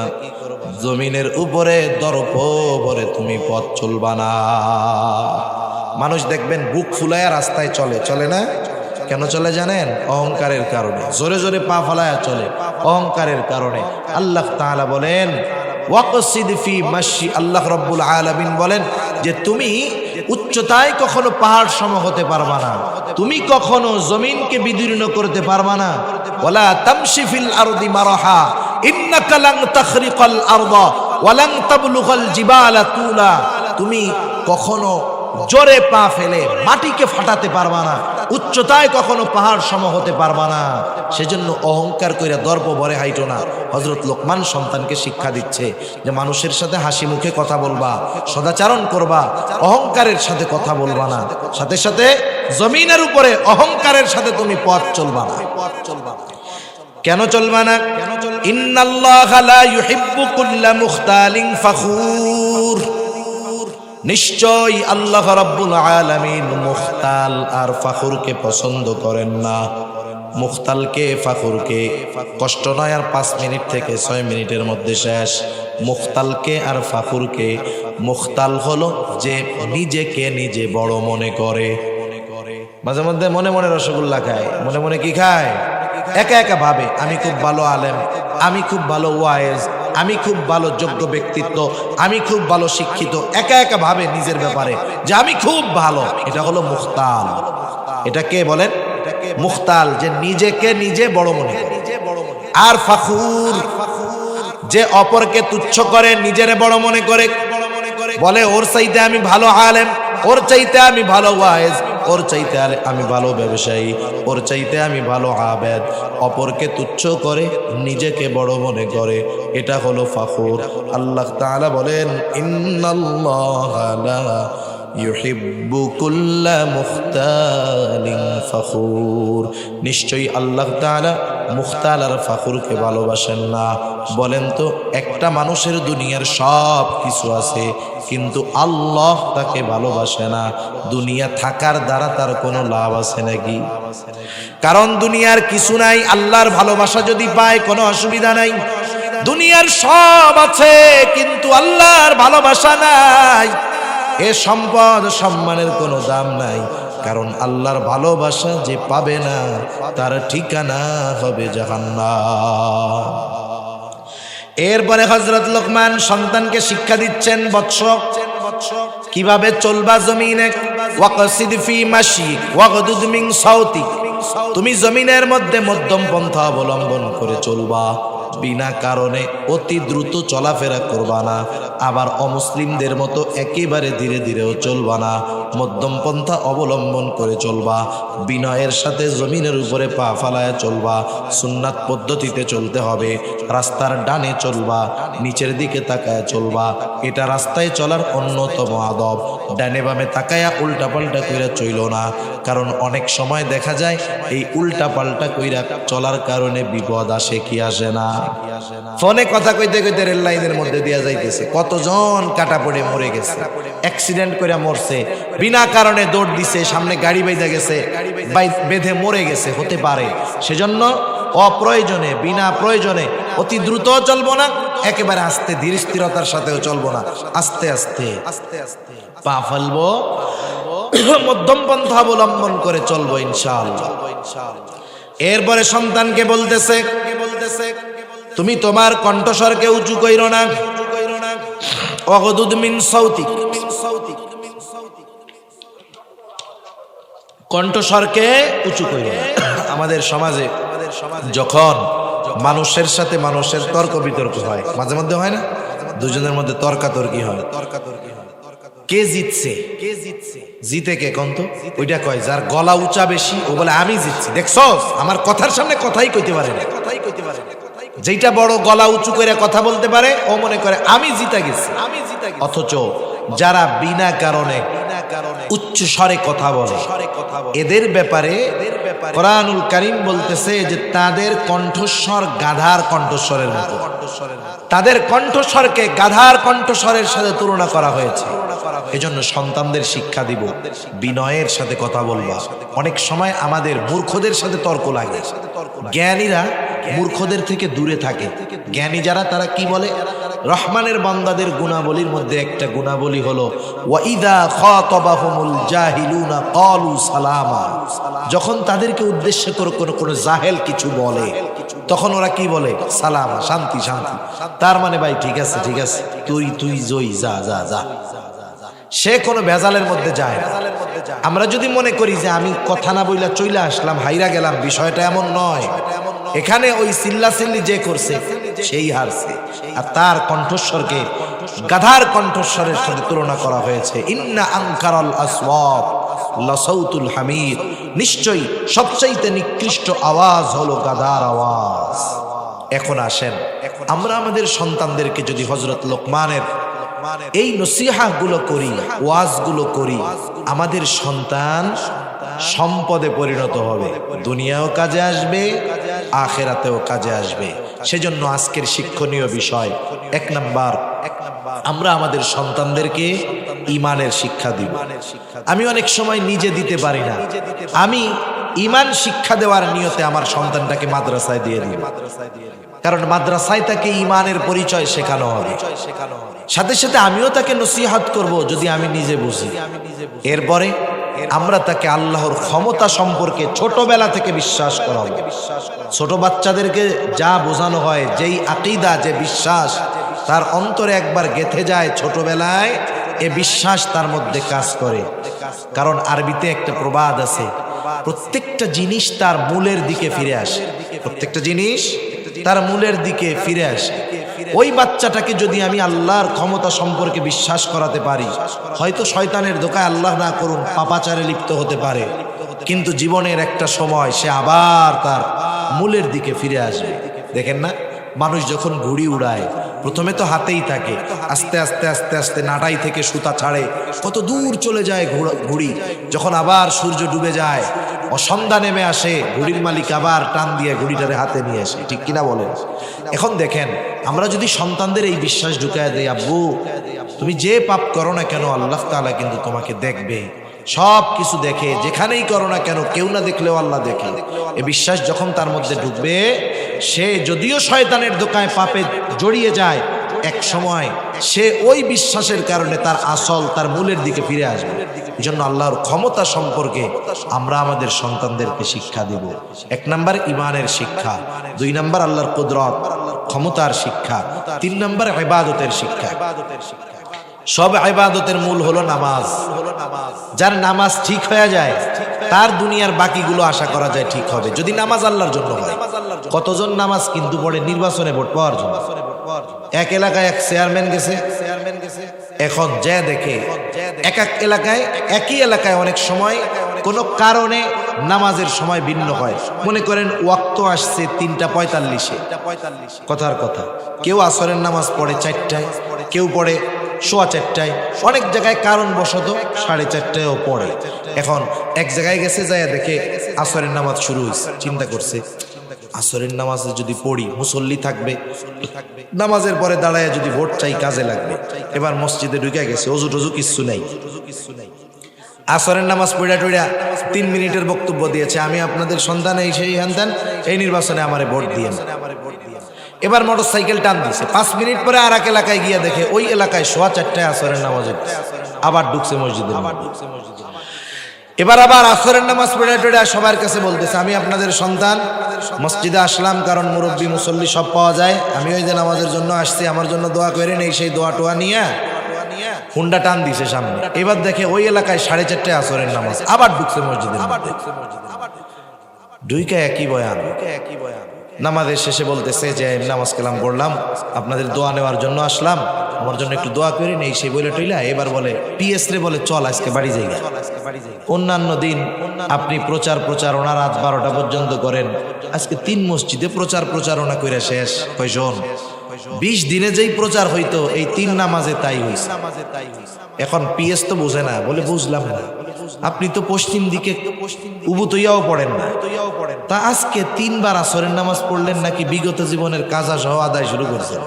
জমিনের উপরে দর্প ভরে তুমি পথ চলবা না। মানুষ দেখবেন বুক ফুলায়া রাস্তায় চলে, চলে না? কেন চলে জানেন? অহংকারের কারণে। জোরে জোরে পা ফলায়া চলে, অহংকারের কারণে। আল্লাহ তাআলা বলেন ওয়াকসিদ ফি মাশি, আল্লাহ রাব্বুল আলামিন বলেন যে তুমি উচ্চতায় কখনো পাহাড় সম হতে পারবা না, তুমি কখনো জমিনকে বিদীর্ণ করতে পারবা না। ওয়ালা তামশি ফিল আরদি মারহা ইন্নাকা লান তাখরিকাল আরদা ওয়া লান তাবলুগাল জিবালা তুলা, তুমি কখনো জোরে পা ফেলে মাটিকে ফাটাতে পারবা না, উচ্চতায় কখনো পাহাড় সম হতে পারবা না। সেজন্য অহংকার কইরা দর্প ভরে হাইটো না। হযরত লোকমান সন্তানকে শিক্ষা দিচ্ছে যে মানুষের সাথে হাসি মুখে কথা বলবা, সদাচরণ করবা, অহংকারের সাথে কথা বলবা না, সাথে সাথে জমিনের উপরে অহংকারের সাথে তুমি পথ চলবা না। কেন চলবা না? ইন্নাল্লাহা লা ইউহিব্বু কুল্লা মুখতালিন ফাখুর, নিশ্চয় আল্লাহ রাব্বুল আলামিন মুখতাল আর ফাখুরকে পছন্দ করেন না। মুখতালকে, ফাখুরকে কষ্ট নয় আর 5 মিনিট থেকে 6 মিনিটের মধ্যে শেষ। মুখতালকে আর ফাখুরকে, মুখতাল হলো যে নিজেকে নিজে বড় মনে করে, মাঝে মধ্যে মনে মনে রসগোল্লা খায়, মনে মনে কি খায়? একা একা ভাবে আমি খুব ভালো আলেম, আমি খুব ভালো ওয়াইজ, আমি খুব ভালো যোগ্য ব্যক্তিত্ব, আমি খুব ভালো শিক্ষিত, একা একা ভাবে নিজের ব্যাপারে যে আমি খুব ভালো। এটা হলো মুখতাল। এটা কে বলেন? মুখতাল, যে নিজেকে নিজে বড় মনে করে। আর ফাখুর, যে অপরকে তুচ্ছ করে, নিজেরে বড় মনে করে, বলে ওর চাইতে আমি ভালো আলেম, ওর চাইতে আমি ভালো ওয়াইজ, ওর চাইতে আমি ভালো ব্যবসায়ী, ওর চাইতে আমি ভালো আবেদ। অপরকে তুচ্ছ করে, নিজেকে বড় মনে করে, এটা হলো ফাখুর। আল্লাহ তাআলা বলেন ইন্নাল্লাহা লা ইউহিব্বু কুল্লা মুখতালিন ফাখুর। নিশ্চয়ই আল্লাহ তাআলা মুখতাল আর ফাখুরকে ভালোবাসেন না। বলেন তো, একটা মানুষের দুনিয়ার সব কিছু আছে কিন্তু আল্লাহ তাকে ভালোবাসে না, দুনিয়া থাকার দ্বারা তার কোনো লাভ আছে নাকি? কারণ দুনিয়ার কিছু নাই, আল্লাহর ভালোবাসা যদি পায় কোনো অসুবিধা নাই। দুনিয়ার সব আছে কিন্তু আল্লাহর ভালোবাসা নাই, এ সম্পদ সম্মানের কোনো দাম নাই। কারণ আল্লাহর ভালোবাসা যে পাবে না তার ঠিকানা হবে জাহান্নাম। এরপরে হযরত লোকমান সন্তানকে শিক্ষা দিচ্ছেন, বৎস কিভাবে চলবা জমিনে। ওয়াকসিদ ফি মাশিক ওয়াগদুদ মিন সাউতিক, তুমি জমিনের মধ্যে মধ্যম পন্থা অবলম্বন করে চলবা, বিনা কারণে অতি দ্রুত চলাফেরা করবা না, আবার অমুসলিমদের মতো একেবারে ধীরে ধীরেও চলবা না, মধ্যম পন্থা অবলম্বন করে চলবা, বিনয়ের সাথে জমিনের উপরে পা ফালায় চলবা, সুন্নাত পদ্ধতিতে চলতে হবে, রাস্তার ডানে চলবা, নিচের দিকে তাকায় চলবা, এটা রাস্তায় চলার অন্যতম আদব। ডানে বামে তাকায়া উল্টা পাল্টা কইরা চইল না, কারণ অনেক সময় দেখা যায় এই উল্টা পাল্টা কইরা চলার কারণে বিপদ আসে কি আসে না। ফোনে কথা কইতে কইতে রেল লাইনের মধ্যে দিয়া যাইতেছে, কতজন কাটা পড়ে মরে গেছে, অ্যাক্সিডেন্ট কইরা মরছে, বিনা কারণে দৌড় দিছে, সামনে গাড়ি বাইদা গেছে, বেঁধে মরে গেছে, হতে পারে। সেজন্য অপ্রয়োজনে বিনা প্রয়োজনে অতি দ্রুত চলবো না, একেবারে আস্তে ধীর স্থিরতার সাথেও চলবো না, আস্তে আস্তে পা ফেলবো, মধ্যম পন্থা অবলম্বন করে চলবো ইনশাআল্লাহ। এরপরে সন্তানকে বলতেছে, তুমি তোমার কণ্ঠস্বরকে উঁচু কইরো না, ওয়াগদুদ মিন সাউতিক, কণ্ঠস্বরকে উঁচু কইরো না। আমাদের সমাজে যখন মানুষের সাথে মানুষের তর্ক বিতর্ক হয়, মাঝে মধ্যে হয় না, দুজনের মধ্যে তর্কাতর্কি হয়, কে জিতছে, জিতে কে কন্ত, ওইটা কয় যার গলা উঁচা বেশি, ও বলে আমি জিতছি, দেখছস আমার কথার সামনে কথাই কইতে পারে না। যেটা বড় গলা উঁচু করে কথা বলতে পারে ও মনে করে আমি জিতা গেছি। অথচ যারা বিনা কারণে উচ্চ স্বরে কথা বলে, এদের ব্যাপারে কোরআনুল কারীম বলতেছে যে তাদের কণ্ঠস্বর গাধার কণ্ঠস্বরের মতো, তাদের কণ্ঠস্বরকে গাধার কণ্ঠস্বরের সাথে তুলনা করা হয়েছে। এজন্য সন্তানদের শিক্ষা দিব, বিনয়ের সাথে কথা বলবা। অনেক সময় আমাদের মূর্খদের সাথে তর্ক লাগে, জ্ঞানীরা মূর্খদের থেকে দূরে থাকে। জ্ঞানী যারা তারা কি বলে, রহমানের বান্দাদের গুণাবলীর মধ্যে একটা গুণাবলী হলো ওয়াইদা খাতাবাহুমুল জাহিলুনা ক্বালু সালামা, যখন তাদেরকে উদ্দেশ্য করে কোনো জাহেল কিছু বলে তখন ওরা কি বলে, সালামা, শান্তি শান্তি। তার মানে ভাই ঠিক আছে ঠিক আছে, তুই জয়, যা যা যা, সে কোনো ভেজালের মধ্যে যায় না। আমরা যদি মনে করি যে আমি কথা না বইলা চইলা আসলাম, হাইরা গেলাম, বিষয়টা এমন নয়। এখানে ওই চিল্লাচিল্লি যে করছে সেই হারছে, আর তার কণ্ঠস্বরকে গাধার কণ্ঠস্বরের সাথে তুলনা করা হয়েছে। ইন্না আনকারাল আসওয়াত লাসাউতুল হামির, নিশ্চয়ই সবচাইতে নিকৃষ্ট আওয়াজ হলো গাধার আওয়াজ। এখন আসেন, আমরা আমাদের সন্তানদেরকে যদি হযরত লোকমানের এই নসিহাগুলো করি, ওয়াজগুলো করি, আমাদের সন্তান সম্পদে পরিণত হবে, দুনিয়াও কাজে আসবে, আখিরাতেও কাজে আসবে। সেজন্য আজকের শিক্ষণীয় বিষয়, এক নাম্বার, আমরা আমাদের সন্তানদেরকে ঈমানের শিক্ষা দিব। আমি অনেক সময় নিজে দিতে পারি না, আমি ঈমান শিক্ষা দেওয়ার নিয়তে আমার সন্তানটাকে মাদ্রাসায় দিয়ে দিই, কারণ মাদ্রাসায় তাকে ঈমানের পরিচয় শেখানো হবে। সাথে সাথে আমিও তাকে নসিহত করব যদি আমি নিজে বুঝি। এরপরে আমরা তাকে আল্লাহর ক্ষমতা সম্পর্কে ছোটবেলা থেকে বিশ্বাস করাবো। ছোট বাচ্চাদেরকে যা বোঝানো হয়, যেই আকীদা, যে বিশ্বাস তার অন্তরে একবার গেঁথে যায় ছোটবেলায়, এ বিশ্বাস তার মধ্যে কাজ করে। কারণ আরবিতে একটা প্রবাদ আছে, প্রত্যেকটা জিনিস তার মূলের দিকে ফিরে আসে। প্রত্যেকটা জিনিস তার মূলের দিকে ফিরে আসে। ওই বাচ্চাটাকে যদি আমি আল্লাহর ক্ষমতা সম্পর্কে বিশ্বাস করাতে পারি, হয়তো শয়তানের ধোঁকায়, আল্লাহ না করুন, পাপাচারে লিপ্ত হতে পারে, কিন্তু জীবনের একটা সময় সে আবার তার মূলের দিকে ফিরে আসবে। দেখেন না, মানুষ যখন ঘুড়ি উড়ায় প্রথমে তো হাতেই থাকে, আস্তে আস্তে আস্তে আস্তে নাটাই থেকে সুতা ছাড়ে, কত দূর চলে যায় ঘুড়ি। যখন আবার সূর্য ডুবে যায়, সন্ধ্যা নেমে আসে, ঘুড়ির মালিক আবার টান দিয়ে ঘুড়িটারে হাতে নিয়ে আসে। ঠিক কিনা বলেন? এখন দেখেন, আমরা যদি সন্তানদের এই বিশ্বাস ঢুকায় দেই, আব্বু তুমি যে পাপ করো না কেন আল্লাহ তাআলা কিন্তু তোমাকে দেখবে, সব কিছু দেখে, যেখানেই করো না কেন কেউ না দেখলেও আল্লাহ দেখে, এই বিশ্বাস যখন তার মধ্যে ঢুকবে, সে যদিও শয়তানের ধোঁকায় পাপে জড়িয়ে যায়, এক সময় সে ওই বিশ্বাসের কারণে তার আসল, তার মূলের দিকে ফিরে আসবে। এই জন্য আল্লাহর ক্ষমতা সম্পর্কে আমরা আমাদের সন্তানদেরকে শিক্ষা দেব। 1 নাম্বার ঈমানের শিক্ষা, 2 নাম্বার আল্লাহর কুদরত, ক্ষমতার শিক্ষা, 3 নাম্বার ইবাদতের শিক্ষা। সব ইবাদতের মূল হলো নামাজ। যার নামাজ ঠিক হয়ে যায়, তার দুনিয়ার বাকিগুলো আশা করা যায় ঠিক হবে, যদি নামাজ আল্লাহর জন্য হয়। কতজন নামাজ কিন্তু পড়ে নির্বাচনে ভোট পাওয়ার জন্য। এক এলাকায় এক চেয়ারম্যান গেছে, এখন যে দেখে এক এক এলাকায়, একই এলাকায় অনেক সময় কোনো কারণে নামাজের সময় ভিন্ন হয়। মনে করেন ওয়াক্ত আসছে 3:45, কথার কথা, কেউ আসরের নামাজ পড়ে 4টায়, কেউ পড়ে 4:15, অনেক জায়গায় কারণবশত 4:30ও পড়ে। এখন এক জায়গায় গেছে, যায় দেখে আসরের নামাজ শুরু হয়েছে, চিন্তা করছে আসরের নামাজে যদি পড়ি মুসল্লি থাকবে, নামাজের পরে দাঁড়ায় যদি ভোট চাই কাজে লাগবে। এবার মসজিদে ঢুকে গেছে, অজু টজু কিচ্ছু নাই, আসরের নামাজ পড়া টইরা 3 মিনিটের বক্তব্য দিয়েছে, আমি আপনাদের সন্তান, এই সেই হ্যান, এই নির্বাচনে আমারে ভোট দিয়েন। এবার মোটর সাইকেল টান দিছে, 5 মিনিট পরে আর এক এলাকায় গিয়ে দেখে ওই এলাকায় 4:15 আসরের নামাজ হচ্ছে, আবার ঢুকছে মসজিদে। এবার আবার আসরের নামাজ পড়ে টড়ে সবার কাছে বলতেছে, আমি আপনাদের সন্তান, মসজিদে আসলাম কারণ মুরব্বী মুসল্লি সব পাওয়া যায়, আমি ওই যে নামাজের জন্য আসছি, আমার জন্য দোয়া করেন। এই সেই দোয়া টোয়া নিয়ে হুন্ডা টান দিছে সামনে। এবার দেখে ওই এলাকায় 4:30 আসরের নামাজ, আবার ঢুকছে মসজিদে। ঢুইকা একই বয়ান, নামাজের শেষে বলতেছে যে নামাজ কালাম পড়লাম, আপনাদের দোয়া নেওয়ার জন্য আসলাম, আমার জন্য একটু দোয়া করেন, এই সেই বলে টইলা। এবার বলে পিএস রে বলে, চল আজকে বাড়ি যাই। অন্যান্য দিন আপনি প্রচারণা রাত 12টা পর্যন্ত করেন, আজকে 3 মসজিদে প্রচারণা করে শেষ। কয়জন? 20 দিনে যেই প্রচার হইতো, এই 3 নামাজে তাই হইছে। এখন পিএস তো বোঝে না, বলে বুঝলাম না, আপনি তো পশ্চিম দিকে উবুতইয়াও পড়েন না, তা আজকে 3 বার আসরের নামাজ পড়লেন নাকি বিগত জীবনের কাজা সহ আদায় শুরু করছেন?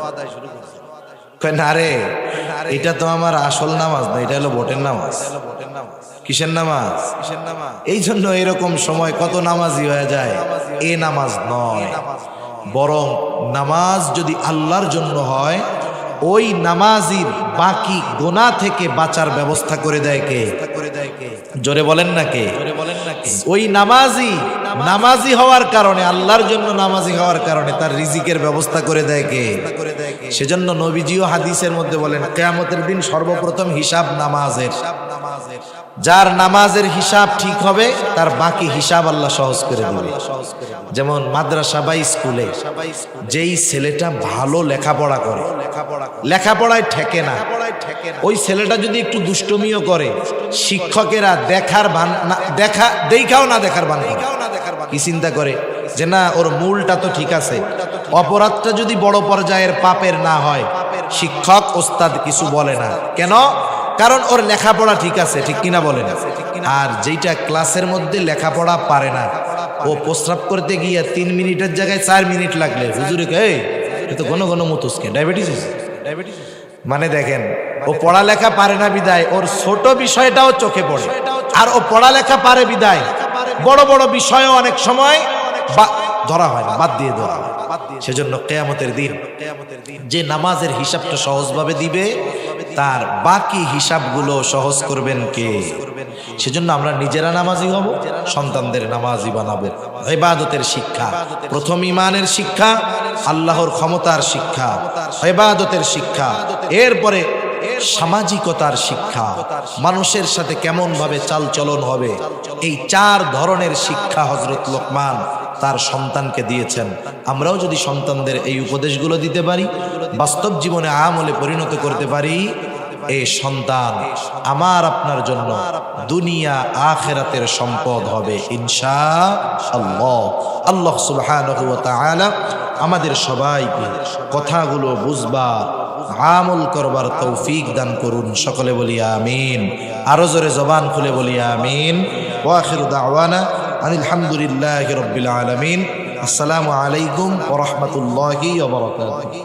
কয় না রে, এটা তো আমার আসল নামাজ না, এটা হলো ভোটের নামাজ। কিসের নামাজ? এই জন্য এরকম সময় কত নামাজি হয়ে যায়, এ নামাজ নয়। বরং নামাজ যদি আল্লাহর জন্য হয়, ওই নামাজির বাকি গুনাহ থেকে বাঁচার ব্যবস্থা করে দেয় কে? জোরে বলেন না কে? ওই নামাজি হওয়ার কারণে, আল্লাহর জন্য নামাজি হওয়ার কারণে তার রিজিকের ব্যবস্থা করে দেয় কে? সেজন্য নবীজিও হাদিসের মধ্যে বলেন, কিয়ামতের দিন সর্বপ্রথম হিসাব নামাজের। যার নামাজের হিসাব ঠিক হবে, তার বাকি হিসাব আল্লাহ সহজ করে দেবে। যেমন মাদ্রাসা বা স্কুলে যেই ছেলেটা ভালো লেখাপড়া করে, লেখাপড়ায় ঠেকে না, ওই ছেলেটা যদি একটু দুষ্টমিও করে, শিক্ষকেরা দেখাও না দেখার ভান করে। কি চিন্তা করে যে না, ওর মূলটা তো ঠিক আছে, অপরাধটা যদি বড় পর্যায়ের পাপের না হয়, শিক্ষক ওস্তাদ কিছু বলে না। কেন? কারণ ওর লেখাপড়া ঠিক আছে। ঠিক কিনা বলেন? আর যেটা ক্লাসের মধ্যে লেখাপড়া পারে না, ও প্রস্রাব করতে গিয়ে 3 মিনিটের জায়গায় 4 মিনিট লাগলে হুজুরে কয়, এই তো ঘন ঘন মুতসকে ডায়াবেটিস। মানে দেখেন, ও পড়ালেখা পারে না বিদায় ওর ছোট বিষয়টাও চোখে পড়ে, আর ও পড়ালেখা পারে বিদায় বড় বড় বিষয়ও অনেক সময় ধরা হয় না, বাদ দিয়ে দেওয়া হয়। সেজন্য কিয়ামতের দিন যে নামাজের হিসাবটা সহজভাবে দিবে তার বাকি হিসাবগুলো সহজ করবেন কে? সেজন্য আমরা নিজেরা নামাজি হব, সন্তানদের নামাজি বানাবো। ইবাদতের শিক্ষা, প্রথম ঈমানের শিক্ষা, আল্লাহর ক্ষমতার শিক্ষা, ইবাদতের শিক্ষা, এরপরে সামাজিকতার শিক্ষা, মানুষের সাথে কেমন ভাবে চালচলন হবে, এই 4 ধরনের শিক্ষা হযরত লোকমান তার সন্তানকে দিয়েছেন। আমরাও যদি সন্তানদের এই উপদেশগুলো দিতে পারি, বাস্তব জীবনে আমলে পরিণত করতে পারি, এই সন্তান আমার আপনার জন্য দুনিয়া আখিরাতের সম্পদ হবে ইনশাআল্লাহ। আল্লাহ সুবহানাহু ওয়া তাআলা আমাদের সবাইকে কথাগুলো বুঝবার, আমল করবার তৌফিক দান করুন। সকলে বলি আমিন। আরো জোরে জবান খুলে বলি আমিন। ওয়া আখিরু দাওয়ানা আনিল হামদুলিল্লাহি রাব্বিল আলামিন। আসসালামু আলাইকুম ওয়া রাহমাতুল্লাহি ওয়া বারাকাতুহু।